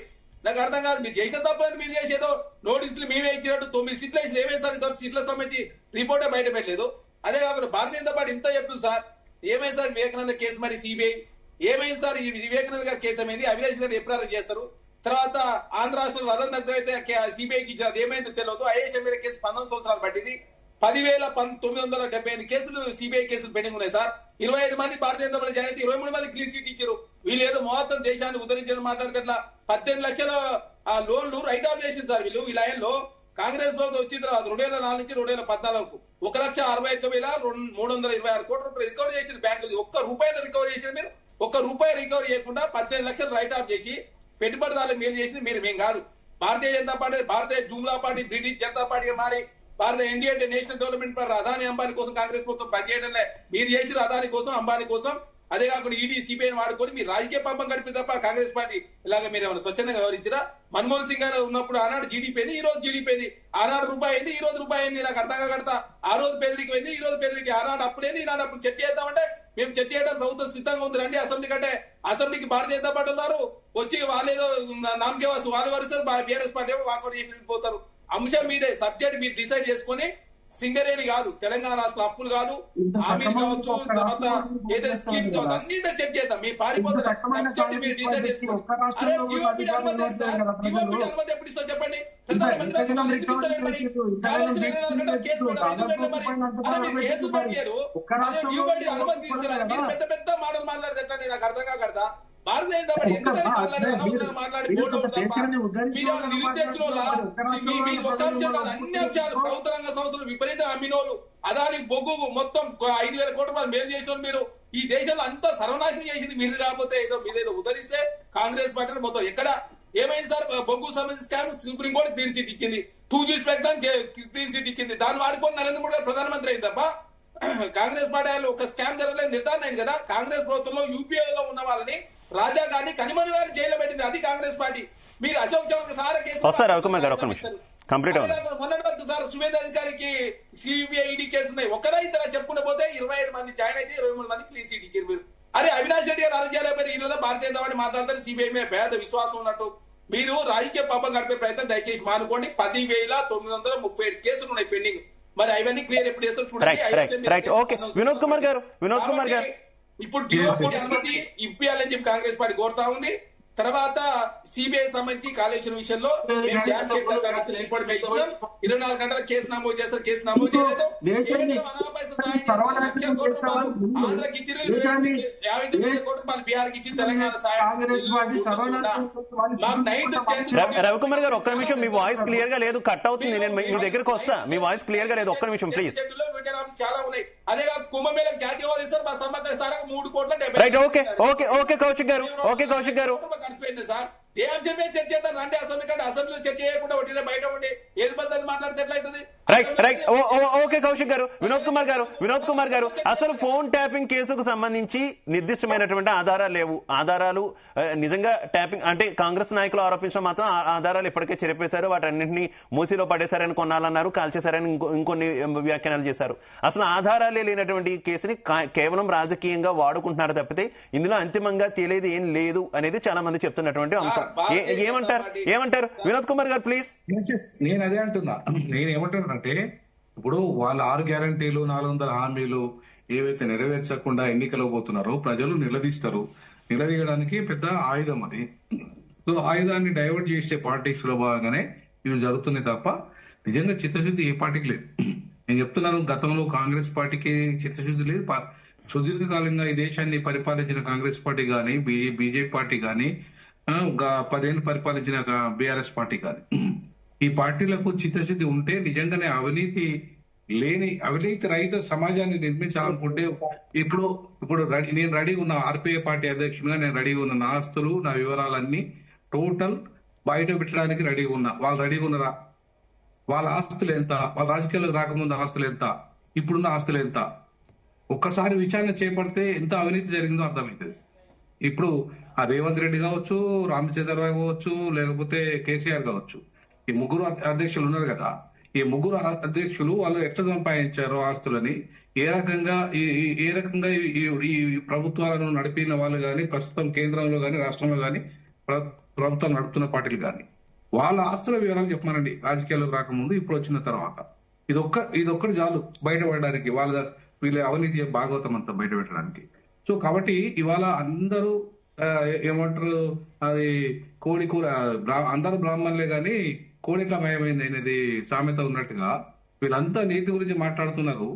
నాకు అర్థం కాదు. మీరు చేసిన తప్పని మీరు చేసేదో నోటీసులు మేమే ఇచ్చినట్టు 9 సీట్లు వేసి ఏమేసారి సీట్లకు సంబంధించి రిపోర్టే బయట పెట్టలేదు. అదే కాకుండా భారతీయ జనతా పార్టీ ఇంత చెప్తుంది సార్. ఏమైంది సార్ వివేకానంద కేసు, మరి సిబిఐ ఏమైంది సార్? ఈ వివేకానంద గారి కేసు ఏమైంది? అవినాష్ గారు ఎప్పుడు అరెస్ట్ చేస్తారు? తర్వాత ఆంధ్ర రాష్ట్రంలో రథం దగ్గర అయితే సిబిఐకి ఇచ్చారు, ఏమైందో తెలియదు. ఐఏఎస్ ఎంపీ కేసు 19 సంవత్సరాలు పట్టింది. 10,975 కేసులు సిబిఐ కేసులు పెండింగ్ ఉన్నాయి సార్. 25 మంది భారతీయ జనతా పార్టీ జాయిన్ అయితే 23 మంది క్లీన్ చీట్ ఇచ్చారు. వీళ్ళు ఏదో మొత్తం దేశాన్ని ఉద్ధరించడం మాట్లాడితే 18 లక్షల లోన్లు రైట్ ఆఫ్ చేసింది సార్. వీళ్ళు లైన్లో కాంగ్రెస్ ప్రభుత్వం వచ్చిన తర్వాత 2004 నుంచి 2014 1,61,326 కోట్ల రూపాయలు రికవర్ చేసిన బ్యాంకులు. ఒక్క రూపాయలు రికవర్ చేసిన మీరు, ఒక్క రూపాయి రికవర్ చేయకుండా 18 లక్షలు రైట్ ఆఫ్ చేసి పెట్టుబడిదారులు మేలు చేసింది మేము కాదు. భారతీయ జనతా పార్టీ, భారతీయ జూమ్లా పార్టీ బ్రిటిష్ జనతా పార్టీగా మారి భారతీయ ఎన్డీఏ అంటే national development for Adani Ambani కోసం కాంగ్రెస్ ప్రభుత్వం పనిచేయడంలే. మీరు చేసిన అదాని కోసం, అంబానీ కోసం. అదే కాకుండా ఈడీ సిబిఐని వాడుకొని మీరు రాజకీయ పాపం గడిపి తప్ప కాంగ్రెస్ పార్టీ ఇలాగ మీరు ఏమైనా స్వచ్ఛందంగా వివరించారా? మన్మోహన్ సింగ్ గారు ఉన్నప్పుడు ఆనాడు జీడీపీ అయింది, ఈ రోజు జీడీపీ అయింది. ఆనాడు రూపాయి అయింది, ఈ రోజు రూపాయి అయింది. నాకు అర్థంగా కడతా. ఆ రోజు పేదరికి అయింది, ఈ రోజు పేదరికి. ఆనాడు అప్పుడేంది, ఈనాడు అప్పుడు చర్చ చేద్దామంటే మేము చర్చ చేయడానికి ప్రభుత్వం సిద్ధంగా ఉంది. రండి అసెంబ్లీ కంటే. అసెంబ్లీకి భారతీయ జనతా పార్టీ ఉన్నారు, వచ్చి వాళ్ళేదో నామకేవాసు వాళ్ళు వరుస్తారు, బీఆర్ఎస్ పార్టీ ఏమో వాకౌట్ చేసి వెళ్ళిపోతారు. అంశం మీదే, సబ్జెక్ట్ మీరు డిసైడ్ చేసుకుని సింగరేణి కాదు, తెలంగాణ రాష్ట్ర అప్పులు కాదు, హామీలు కావచ్చు, తర్వాత ఏదైనా స్కీమ్స్ కావచ్చు, అన్ని మీద చర్చ చేద్దాం. మీ పారిపోతున్న సబ్జెక్ట్ మీరు డిసైడ్ చేసుకోండి. అరే జీఓపీ అనుమతి ఎప్పుడు ఇస్తాం చెప్పండి? ప్రధానమంత్రి కేసు పెట్టారు. అనుమతి తీసుకున్నారు. మీరు పెద్ద పెద్ద మాటలు మాట్లాడితే ఎట్లా? నాకు అర్థం కాకడతా. భారతీయ జనతా పార్టీ ఎందుకంటే అనవసరంగా మాట్లాడి బోర్డు ఒక అంశం కాదు, అన్ని అంశాలు ప్రభుత్వ రంగ సంస్థలు విపరీతంగా అమ్మినోళ్ళు, అదాని బొగ్గు మొత్తం 5,000 కోట్ల రూపాయలు మేలు చేసిన మీరు. ఈ దేశంలో అంతా సర్వనాశనం చేసింది మీరు. కాకపోతే మీరేదో ఉద్ధరిస్తే కాంగ్రెస్ పార్టీని మొత్తం ఎక్కడ ఏమైంది సార్? బొగ్గు సంబంధించి scam supreme court clean seat ఇచ్చింది, 2G స్పెక్ట్రమ్ క్లీన్ సీట్ ఇచ్చింది. దాన్ని వాడుకొని నరేంద్ర మోడీ ప్రధానమంత్రి అయింది తప్ప కాంగ్రెస్ పార్టీ ఒక స్కామ్ జరగలేదు, నిర్ధారణ అయింది కదా. కాంగ్రెస్ ప్రభుత్వంలో యూపీఐలో ఉన్న వాళ్ళని, రాజా గారిని, కనిమని గారిని జైల్లో పెట్టింది అది కాంగ్రెస్ పార్టీ. మీరు అశోక్ చౌహాన్ సారా కేసు మొన్నటి వరకు సార్ సువేద అధికారికి సిబిఐ ఈడీ కేసు ఉన్నాయి. ఒకరా ఇద్దరు చెప్పుకుంటే పోతే 25 మంది జాయిన్ అయితే 23 మంది క్లీన్ సీట్ ఇచ్చారు మీరు. అరే అవినాష్ రెడ్డి గారు అరెస్ట్ చేయలేకపోయారు. ఈయన భారతీయ జనతా పార్టీ మాట్లాడతారు, సిబిఐ మీద పేద విశ్వాసం ఉన్నట్టు. మీరు రాజకీయ పాపం గడిపే ప్రయత్నం దయచేసి మానుకోండి. 10,937 కేసులు ఉన్నాయి పెండింగ్. మరి అవన్నీ క్లియర్ ఎప్పుడు చేస్తారు చూడండి. వినోద్ కుమార్ గారు ఇప్పుడు అనుమతి ఇప్పియాలని చెప్పి కాంగ్రెస్ పార్టీ కోరుతా ఉంది. తర్వాత సిబిఐ సంబంధించి కాళేశ్వరం విషయంలో 24 గంటల కేసు నమోదు చేస్తారు. కేసు నమోదు చేయలేదు. ఆంధ్రకి ఇచ్చి 59,000 కోట్ల రూపాయలు బీహార్కి ఇచ్చి తెలంగాణ రవికుమార్ గారు ఒక్క నిమిషం, మీ వాయిస్ క్లియర్ గా లేదు, కట్ అవుతుంది. నేను మీ దగ్గరకు వస్తా. మీ వాయిస్ క్లియర్ గా లేదు, ఒక్క నిమిషం ప్లీజ్. చాలా ఉన్నాయి. అదే కుంభమేళకు జాతీయ హోదా ఇస్తారు. మా సమ్మక్క సారకు 3 కోట్ల రైట్. ఓకే కౌశిక్ గారు ఖర్చుపోయింది సార్. ఏ అంశం మీద చర్చ చేద్దాం రండి అసెంబ్లీ కంటే. అసెంబ్లీలో చర్చ చేయకుండా ఒకటి బయట ఉండి ఏది పద్ధతి మాట్లాడితే ఎట్లయితుంది? రైట్. ఓకే కౌశిక్ గారు. వినోద్ కుమార్ గారు అసలు ఫోన్ ట్యాపింగ్ కేసుకు సంబంధించి నిర్దిష్టమైనటువంటి ఆధారాలు లేవు. ఆధారాలు నిజంగా ట్యాపింగ్ అంటే కాంగ్రెస్ నాయకులు ఆరోపించడం మాత్రం ఆధారాలు ఇప్పటికే చెరిపేశారు. వాటన్నింటినీ మూసీలో పడేశారని కొన్నాళ్ళన్నారు, కాల్చేశారని ఇంకొన్ని వ్యాఖ్యానాలు చేశారు. అసలు ఆధారాలే లేనటువంటి కేసుని కేవలం రాజకీయంగా వాడుకుంటున్నారు తప్పితే ఇందులో అంతిమంగా తెలియదు ఏం లేదు అనేది చాలా మంది చెప్తున్నటువంటి అంశం. ఏమంటారు వినోద్ కుమార్ గారు ప్లీజ్? నేను అదే అంటున్నా. నేను ఏమంటున్నానంటే ఇప్పుడు వాళ్ళ 6 గ్యారంటీలు 400 హామీలు ఏవైతే నెరవేర్చకుండా ఎన్నికలు పోతున్నారో ప్రజలు నిలదీస్తారు. నిలదీయడానికి పెద్ద ఆయుధం అది. సో ఆయుధాన్ని డైవర్ట్ చేసే పాలిటిక్స్ లో భాగంగానే ఇవి జరుగుతున్నాయి తప్ప నిజంగా చిత్తశుద్ధి ఏ పార్టీకి లేదు. నేను చెప్తున్నాను, గతంలో కాంగ్రెస్ పార్టీకి చిత్తశుద్ధి లేదు. సుదీర్ఘకాలంగా ఈ దేశాన్ని పరిపాలించిన కాంగ్రెస్ పార్టీ గాని, బీజేపీ పార్టీ గాని, 10 ఏళ్ళు పరిపాలించిన బీఆర్ఎస్ పార్టీ గాని, ఈ పార్టీలకు చిత్తశుద్ధి ఉంటే నిజంగానే అవినీతి రహిత సమాజాన్ని నిర్మించాలనుకుంటే ఇప్పుడు నేను రెడీగా ఉన్న ఆర్పీఐ పార్టీ అధ్యక్షుడిగా నేను రెడీగా ఉన్న నా ఆస్తులు, నా వివరాలన్నీ టోటల్ బయట పెట్టడానికి రెడీగా ఉన్నా. వాళ్ళు రెడీగా ఉన్నారా? వాళ్ళ ఆస్తులు ఎంత? వాళ్ళ రాజకీయాలకు రాకముందు ఆస్తులు ఎంత? ఇప్పుడున్న ఆస్తులు ఎంత? ఒక్కసారి విచారణ చేపడితే ఎంత అవినీతి జరిగిందో అర్థమవుతుంది. ఇప్పుడు ఆ రేవంత్ రెడ్డి కావచ్చు, రామచంద్రరావు కావచ్చు, లేకపోతే కేసీఆర్ కావచ్చు, ఈ ముగ్గురు అధ్యక్షులు ఉన్నారు కదా, ఈ ముగ్గురు అధ్యక్షులు వాళ్ళు ఎట్లా సంపాదించారు ఆస్తులని, ఏ రకంగా ఈ ప్రభుత్వాలను నడిపిన వాళ్ళు కానీ, ప్రస్తుతం కేంద్రంలో కానీ రాష్ట్రంలో కానీ ప్రభుత్వం నడుపుతున్న పార్టీలు కానీ వాళ్ళ ఆస్తుల వివరాలు చెప్పమానండి. రాజకీయాల్లోకి రాకముందు, ఇప్పుడు వచ్చిన తర్వాత ఇదొక్కటి చాలు బయటపడడానికి, వీళ్ళ అవినీతి భాగవతం అంతా బయట పెట్టడానికి. సో కాబట్టి ఇవాళ అందరూ ఏమంటారు, అది కోడి కూర, అందరూ బ్రాహ్మణులే గాని కోడిట్లా మయమైంది అనేది సామెత ఉన్నట్టుగా వీళ్ళంతా నీతి గురించి మాట్లాడుతున్నారు.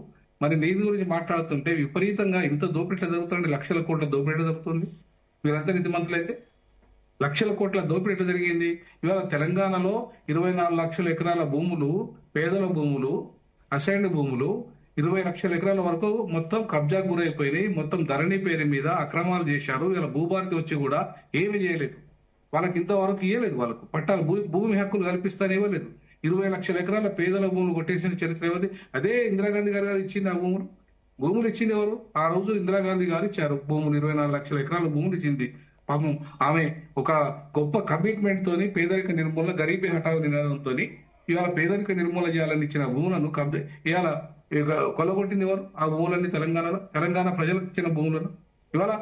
మరి నీతి గురించి మాట్లాడుతుంటే విపరీతంగా ఇంత దోపిడీ జరుగుతుంది, లక్షల కోట్ల దోపిడీ జరుగుతుంది. వీళ్ళంతా నీతిమంతులైతే లక్షల కోట్ల దోపిడీ ఎట్లా జరిగింది? ఇవాళ తెలంగాణలో 24 లక్షల ఎకరాల భూములు, పేదల భూములు, అసైన్డ్ భూములు 20 లక్షల ఎకరాల వరకు మొత్తం కబ్జా గురైపోయినాయి. మొత్తం ధరణి పేరు మీద అక్రమాలు చేశారు. ఇలా భూభారతి వచ్చి కూడా ఏమీ చేయలేదు. వాళ్ళకి ఇంతవరకు ఇవ్వలేదు. వాళ్ళకు పట్టాలు భూమి హక్కులు కల్పిస్తానే ఇవ్వలేదు. 20 లక్షల ఎకరాల పేదల భూములు కొట్టేసిన చరిత్ర ఏమది? అదే ఇందిరాగాంధీ గారు ఇచ్చింది. ఆ భూములు ఇచ్చింది ఎవరు? ఆ రోజు ఇందిరాగాంధీ గారు ఇచ్చారు భూములు. 24 లక్షల ఎకరాల భూములు ఇచ్చింది. పాపం ఆమె ఒక గొప్ప కమిట్మెంట్ తోని పేదరిక నిర్మూలన, గరీబీ హఠావు నినాదంతో ఇవాళ పేదరిక నిర్మూలన చేయాలని ఇచ్చిన భూములను ఇవాళ కొలగొట్టింది ఎవరు? ఆ భూములన్నీ తెలంగాణ ప్రజలకు ఇచ్చిన భూములను. ఇవాళ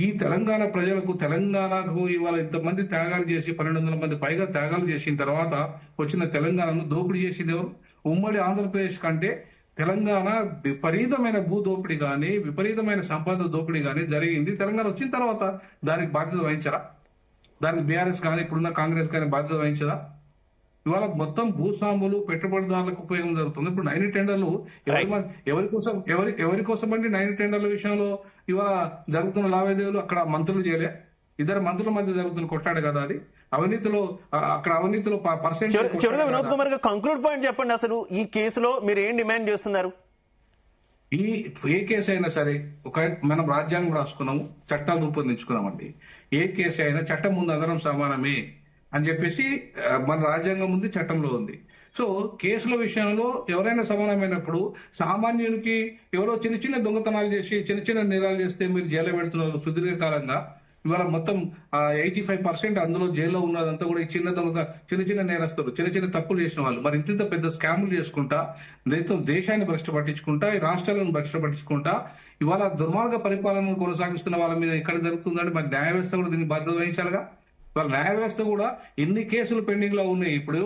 ఈ తెలంగాణ ప్రజలకు, తెలంగాణకు ఇవాళ ఇంతమంది త్యాగాలు చేసి 1200 మంది పైగా త్యాగాలు చేసిన తర్వాత వచ్చిన తెలంగాణను దోపిడీ చేసింది ఎవరు? ఉమ్మడి ఆంధ్రప్రదేశ్ కంటే తెలంగాణ విపరీతమైన భూ దోపిడీ కానీ, విపరీతమైన సంపద దోపిడీ కానీ జరిగింది తెలంగాణ వచ్చిన తర్వాత. దానికి బాధ్యత వహించరా? దానికి బీఆర్ఎస్ కానీ ఇప్పుడున్న కాంగ్రెస్ కానీ బాధ్యత వహించదా? ఇవాళ మొత్తం భూస్వాములు, పెట్టుబడిదారులకు ఉపయోగం జరుగుతుంది. ఇప్పుడు 9 టెండర్లు ఎవరి కోసం అండి? 9 టెండర్ల విషయంలో ఇవాళ జరుగుతున్న లావాదేవీలు అక్కడ మంత్రులు చేయలే, ఇద్దరు మంత్రుల మధ్య జరుగుతున్న కొట్టాడు కదా. అది అవినీతిలో, అక్కడ అవినీతిలో చివరిగా వినోద్ కుమార్ గారు కంక్లూడ్ పాయింట్ చెప్పండి. అసలు ఈ కేసులో మీరు ఏం డిమాండ్ చేస్తున్నారు? ఏ కేసు అయినా సరే, మనం రాజ్యాంగం రాసుకున్నాము, చట్టాలు రూపొందించుకున్నామండి. ఏ కేసు అయినా చట్టం ముందు అందరం సమానమే అని చెప్పేసి మన రాజ్యాంగం ఉంది, చట్టంలో ఉంది. సో కేసుల విషయంలో ఎవరైనా సమానమైనప్పుడు సామాన్యునికి ఎవరో చిన్న చిన్న దొంగతనాలు చేసి, చిన్న చిన్న నేరాలు చేస్తే మీరు జైల్లో పెడుతున్నారు సుదీర్ఘకాలంగా. ఇవాళ మొత్తం 85% అందులో జైల్లో ఉన్నదంతా కూడా ఈ చిన్న చిన్న నేరస్తులు, చిన్న చిన్న తప్పులు చేసిన వాళ్ళు. మరి ఇంత పెద్ద స్కాములు చేసుకుంటా, దేశాన్ని భ్రష్ట పట్టించుకుంటా, ఈ రాష్ట్రాలను భ్రష్ట పట్టించుకుంటా ఇవాళ దుర్మార్గ పరిపాలనను కొనసాగిస్తున్న వాళ్ళ మీద ఎక్కడ జరుగుతుందంటే మరి న్యాయ వ్యవస్థ కూడా దీన్ని బాధ్యత వహించాలిగా. వాళ్ళ న్యాయ వ్యవస్థ కూడా ఎన్ని కేసులు పెండింగ్ లో ఉన్నాయి? ఇప్పుడు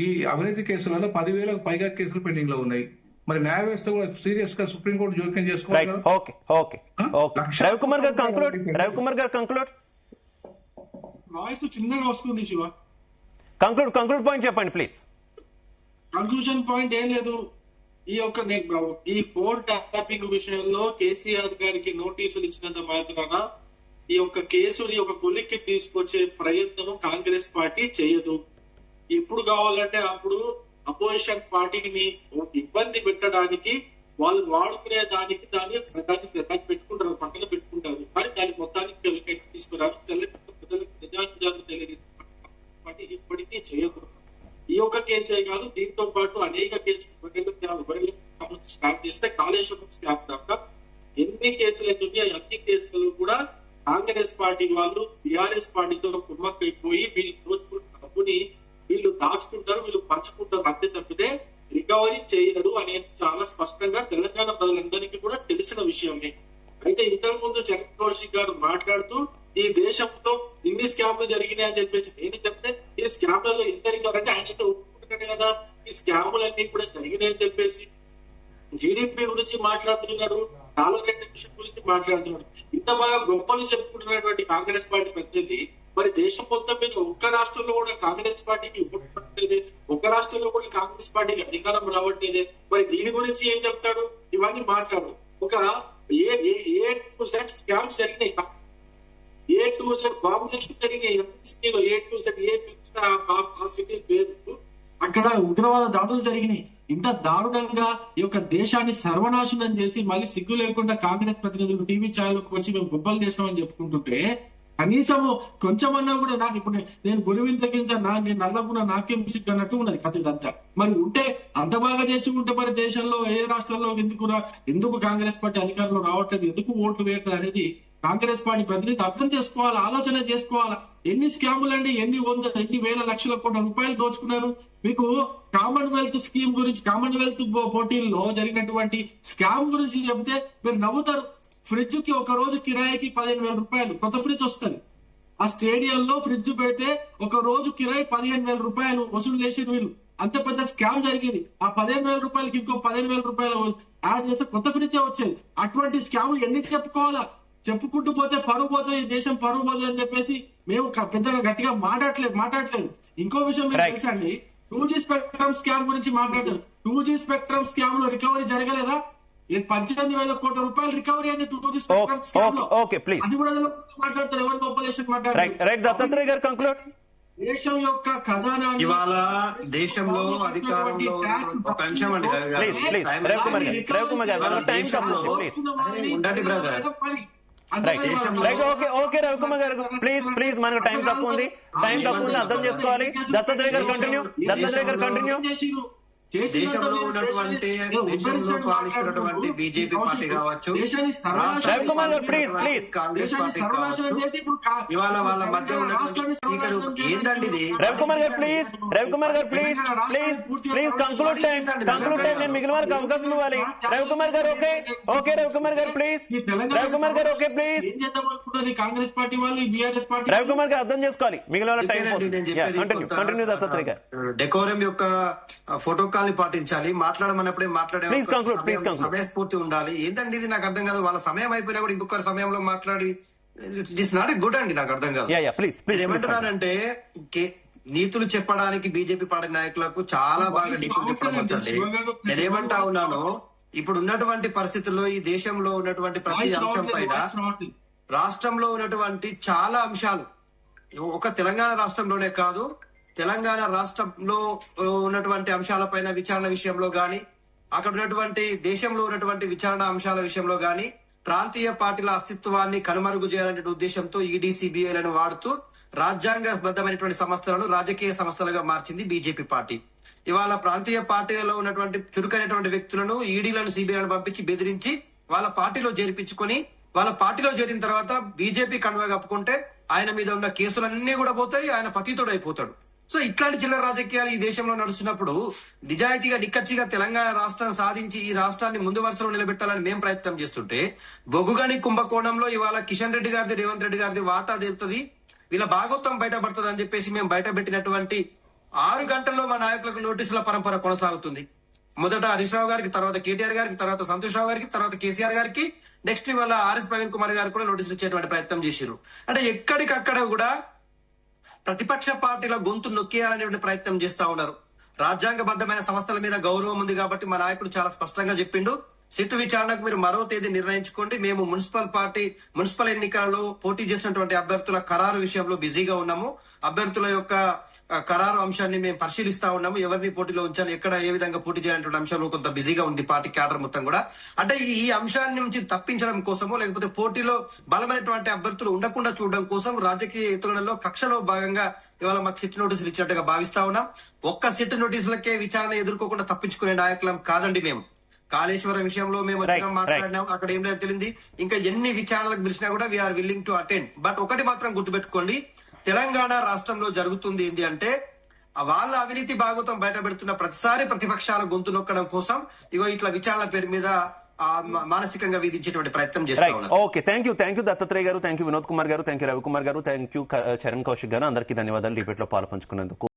ఈ అవినీతి కేసులలో 10,000కు పైగా కేసులు పెండింగ్ లో ఉన్నాయి. మరి న్యాయ వ్యవస్థ కూడా సీరియస్ గా సుప్రీంకోర్టు జోక్యం చేసుకోవాలి. రవికుమార్ గారు కంక్లూడ్. వాయిస్ చిన్నగా వస్తుంది శివ. కంక్లూడ్ పాయింట్ చెప్పండి ప్లీజ్. కంక్లూజన్ పాయింట్ ఏం లేదు. ఈ ఫోన్ ట్యాపింగ్ విషయంలో కేసీఆర్ గారికి నోటీసులు ఇచ్చినంత మాత్రాన ఈ యొక్క కేసుని ఒక కొలిక్కి తీసుకొచ్చే ప్రయత్నం కాంగ్రెస్ పార్టీ చేయదు. ఎప్పుడు కావాలంటే అప్పుడు అపోజిషన్ పార్టీని ఇబ్బంది పెట్టడానికి వాళ్ళు వాడుకునే దానికి దాన్ని పెట్టుకుంటారు, పక్కన పెట్టుకుంటారు. కానీ దాని మొత్తానికి తీసుకురారు. ప్రజలకు నిజానిజాలు తెలియదు పార్టీ ఇప్పటికీ చేయదు. ఈ యొక్క కేసే కాదు, దీంతో పాటు అనేక కేసులు స్టార్ట్ చేస్తే కాళేశ్వరం స్కామ్ దాకా ఎన్ని కేసులు అయితే అన్ని కేసులు కూడా కాంగ్రెస్ పార్టీ వాళ్ళు బీఆర్ఎస్ పార్టీతో కుమ్మక్కైపోయి వీళ్ళు డబ్బుని వీళ్ళు దాచుకుంటారు, వీళ్ళు పంచుకుంటారు అంతే తప్పితే రికవరీ చేయరు అనేది చాలా స్పష్టంగా తెలంగాణ ప్రజలందరికీ కూడా తెలిసిన విషయమే. అయితే ఇంతకు ముందు జగన్ కౌశిక్ గారు మాట్లాడుతూ ఈ దేశంలో ఇన్ని స్కామ్లు జరిగినాయి అని చెప్పేసి నేను చెప్తే ఈ స్కామ్లలో ఎంత రికవరీ అంటే ఆయన అయితే ఒప్పుకుంటున్నాడు కదా ఈ స్కాములన్నీ కూడా జరిగినాయని చెప్పేసి. జీడిపి గురించి మాట్లాడుతున్నాడు, డాలర్ విషయం గురించి మాట్లాడుతున్నాడు. ఇంత బాగా గొప్పలు చెప్పుకుంటున్నటువంటి కాంగ్రెస్ పార్టీ ప్రతినిధి మరి దేశం మొత్తం మీద ఒక్క రాష్ట్రంలో కూడా కాంగ్రెస్ పార్టీకి ఓటు పట్టలేదే, ఒక్క రాష్ట్రంలో కూడా కాంగ్రెస్ పార్టీకి అధికారం రావట్లేదే. మరి దీని గురించి ఏం చెప్తాడు? ఇవన్నీ మాట్లాడు. ఒక A-to-Z స్కామ్స్ జరిగినాయి, A-to-Z బాంబులు జరిగినాయి. A-to-Z ఆ సిటీ పేరు అక్కడ ఉగ్రవాద దాడులు జరిగినాయి. ఇంత దారుణంగా ఈ యొక్క దేశాన్ని సర్వనాశనం చేసి మళ్ళీ సిగ్గు లేకుండా కాంగ్రెస్ ప్రతినిధులు టీవీ ఛానల్కి వచ్చి మేము గొప్పలు చేస్తామని చెప్పుకుంటుంటే కనీసం కొంచెమన్నా కూడా నాకు ఇప్పుడు నేను గురువిని తగ్గించాను, నేను నల్లకున్న నాకేం సిగ్గు అన్నట్టు ఉన్నది కథ ఇదంతా. మరి ఉంటే అంత బాగా చేసి ఉంటే మరి దేశంలో ఏ రాష్ట్రంలో ఎందుకు కాంగ్రెస్ పార్టీ అధికారంలో రావట్లేదు, ఎందుకు ఓట్లు వేయట్లేదు అనేది కాంగ్రెస్ పార్టీ ప్రతినిధి అర్థం చేసుకోవాలా, ఆలోచన చేసుకోవాలా. ఎన్ని స్కాములు అండి, ఎన్ని వేల లక్షల కోట్ల రూపాయలు దోచుకున్నారు. మీకు కామన్వెల్త్ స్కీమ్ గురించి, కామన్వెల్త్ పోటీల్లో జరిగినటువంటి స్కామ్ గురించి చెప్తే మీరు నవ్వుతారు. ఫ్రిడ్జ్ కి ఒక రోజు కిరాయికి 15,000 రూపాయలు కొత్త ఫ్రిడ్జ్ వస్తుంది. ఆ స్టేడియంలో ఫ్రిడ్జ్ పెడితే ఒక రోజు కిరాయి 15,000 రూపాయలు వసూలు చేసి వీళ్ళు. అంత పెద్ద స్కామ్ జరిగింది. ఆ 15,000 రూపాయలకి ఇంకో 15,000 రూపాయలు యాడ్ చేస్తే కొత్త ఫ్రిడ్జ్ వచ్చేది. అటువంటి స్కాములు ఎన్ని చెప్పుకోవాలా? చెప్పుకుంటూ పోతే పరువు పోతుంది, ఈ దేశం పరువు పోతుంది అని చెప్పేసి మేము పెద్దగా గట్టిగా మాట్లాడలేదు. ఇంకో విషయం మీకు తెలుసా అండి, 2G స్పెక్ట్రమ్ స్కామ్ గురించి మాట్లాడతారు. 2G స్పెక్ట్రమ్ స్కామ్ లో రికవరీ జరగలేదా? 18,000 కోట్ల రూపాయలు రికవరీ అయింది 2G స్పెక్ట్రమ్ స్కామ్ లో. ఓకే ప్లీజ్ అది కూడా మాట్లాడతారు. ఎవరి పాపులేషన్ రైట్ దత్తాత్రేయ గారు కంక్లూడ్. దేశం యొక్క ఖజానా ఇవాళ దేశంలో అధికారంలో ఒక నిమిషం అండి రవి గారు. ప్లీజ్ రవికుమార్ గారు టైం ఉండండి బ్రదర్. ఓకే రవికుమార్ గారు ప్లీజ్ మనకు టైం తక్కువ ఉంది అర్థం చేసుకోవాలి. దత్తాత్రేయ గారు కంటిన్యూ. దేశంలో ఉన్నటువంటి పాలిస్తున్నటువంటి బీజేపీ పార్టీ కావచ్చు, రవికుమార్ గారు ప్లీజ్ కాంగ్రెస్ పార్టీ కావచ్చు, ఇవాళ వాళ్ళ మధ్య ఉన్నటువంటి చీకటి ఏందండి ఇది? రవికుమార్ గారు ప్లీజ్ కంక్లూడ్ టైం. నేను మిగిలిన వారికి అవకాశం ఇవ్వాలి. రవికుమార్ గారు రవికుమార్ గారు ప్లీజ్ కాంగ్రెస్ పార్టీ వాళ్ళు, బీఆర్ఎస్ పార్టీ రవికుమార్ గారు అర్థం చేసుకోవాలి. మిగిలిన టైం కంటిన్యూ దత్తాత్రేయ గారు. డెకోరం యొక్క ప్రోటోకాల్ ని పాటించాలి. మాట్లాడమన్నప్పుడే మాట్లాడే సమయస్ఫూర్తి ఉండాలి. ఏంటండి ఇది నాకు అర్థం కాదు. వాళ్ళ సమయం అయిపోయినా కూడా ఇంకొకరి సమయంలో మాట్లాడి ఇట్ ఇస్ నాట్ గుడ్ అండి. నాకు అర్థం కాదు. ఏమంటున్నానంటే నీతులు చెప్పడానికి బీజేపీ పార్టీ నాయకులకు చాలా బాగా నీతులు చెప్పడం వచ్చండి. నేనేమంటా ఉన్నాను, ఇప్పుడు ఉన్నటువంటి పరిస్థితుల్లో ఈ దేశంలో ఉన్నటువంటి ప్రతి అంశం పైన రాష్ట్రంలో ఉన్నటువంటి చాలా అంశాలు, ఒక తెలంగాణ రాష్ట్రంలోనే కాదు, తెలంగాణ రాష్ట్రంలో ఉన్నటువంటి అంశాలపైన విచారణ విషయంలో గాని, అక్కడ ఉన్నటువంటి దేశంలో ఉన్నటువంటి విచారణ అంశాల విషయంలో గాని ప్రాంతీయ పార్టీల అస్తిత్వాన్ని కనుమరుగు చేయాలనే ఉద్దేశంతో ఈడీ, సిబిఐలను వాడుతూ రాజ్యాంగబద్ధమైనటువంటి సంస్థలను రాజకీయ సంస్థలుగా మార్చింది బీజేపీ పార్టీ. ఇవాళ ప్రాంతీయ పార్టీలలో ఉన్నటువంటి చురుకైనటువంటి వ్యక్తులను ఈడీలను, సిబిఐలను పంపించి బెదిరించి వాళ్ళ పార్టీలో చేర్పించుకొని, వాళ్ళ పార్టీలో చేరిన తర్వాత బీజేపీ కండువా కప్పుకుంటే ఆయన మీద ఉన్న కేసులన్నీ కూడా పోతాయి, ఆయన పతితుడు అయిపోతాడు. సో ఇట్లాంటి చిల్లర రాజకీయాలు ఈ దేశంలో నడుస్తున్నప్పుడు నిజాయితీగా నిక్కచ్చిగా తెలంగాణ రాష్ట్రాన్ని సాధించి ఈ రాష్ట్రాన్ని ముందు వరుసలో నిలబెట్టాలని మేము ప్రయత్నం చేస్తుంటే, బొగ్గుగని కుంభకోణంలో ఇవాళ కిషన్ రెడ్డి గారిది, రేవంత్ రెడ్డి గారిది వాటా తెలుస్తుంది, వీళ్ళ భాగోత్వం బయటపడుతుంది అని చెప్పేసి మేము బయట పెట్టినటువంటి 6 గంటల్లో మా నాయకులకు నోటీసుల పరంపర కొనసాగుతుంది. మొదట హరీష్ రావు గారికి, తర్వాత కేటీఆర్ గారికి, తర్వాత సంతోష్ రావు గారికి, తర్వాత కేసీఆర్ గారికి, నెక్స్ట్ ఇవాళ ఆర్ఎస్ ప్రవీణ్ కుమార్ గారికి కూడా నోటీసులు ఇచ్చేటువంటి ప్రయత్నం చేశారు. అంటే ఎక్కడికక్కడ కూడా ప్రతిపక్ష పార్టీల గొంతు నొక్కేయాలనే ప్రయత్నం చేస్తా ఉన్నారు. రాజ్యాంగబద్ధమైన సంస్థల మీద గౌరవం ఉంది కాబట్టి మా నాయకుడు చాలా స్పష్టంగా చెప్పిండు, సిట్టు విచారణకు మీరు మరో తేదీ నిర్ణయించుకోండి. మేము మున్సిపల్ ఎన్నికలలో పోటీ చేసినటువంటి అభ్యర్థుల ఖరారు విషయంలో బిజీగా ఉన్నాము. అభ్యర్థుల యొక్క ఖరారు అంశాన్ని మేము పరిశీలిస్తా ఉన్నాము. ఎవరిని పోటీలో ఉంచాలి, ఎక్కడ ఏ విధంగా పోటీ చేయాలనే అంశంలో కొంత బిజీగా ఉంది పార్టీ క్యాడర్ మొత్తం కూడా. అంటే ఈ అంశాన్ని నుంచి తప్పించడం కోసమో లేకపోతే పోటీలో బలమైనటువంటి అభ్యర్థులు ఉండకుండా చూడడం కోసం రాజకీయ ఎత్తుగడలో కక్షలో భాగంగా ఇవాళ మాకు సిట్ నోటీసులు ఇచ్చినట్టుగా భావిస్తా ఉన్నాం. ఒక్క సిట్ నోటీసులకే విచారణ ఎదుర్కోకుండా తప్పించుకునే నాయకులం కాదండి మేము. కాళేశ్వరం విషయంలో మేము వచ్చినా మాట్లాడినాం, అక్కడ ఏం లేదు తెలియంది. ఇంకా ఎన్ని విచారణలకు పిలిచినా కూడా we're willing to attend. But ఒకటి మాత్రం గుర్తుపెట్టుకోండి, తెలంగాణ రాష్ట్రంలో జరుగుతుంది ఏంటి అంటే వాళ్ళ అవినీతి భాగోతం బయట పెడుతున్న ప్రతిసారి ప్రతిపక్షాల గొంతు నొక్కడం కోసం ఇగో ఇట్లా విచారణ పేరు మీద మానసికంగా విధించేటువంటి ప్రయత్నం చేస్తారు. ఓకే, థ్యాంక్ యూ దత్తాత్రేయ గారు, థ్యాంక్ యూ వినోద్ కుమార్ గారు, థ్యాంక్ యూ రవికుమార్ గారు, థ్యాంక్ యూ చరణ్ కౌశిక్ గారు. అందరికీ ధన్యవాదాలు డిబేట్ లో పాల్పంచుకున్నందుకు.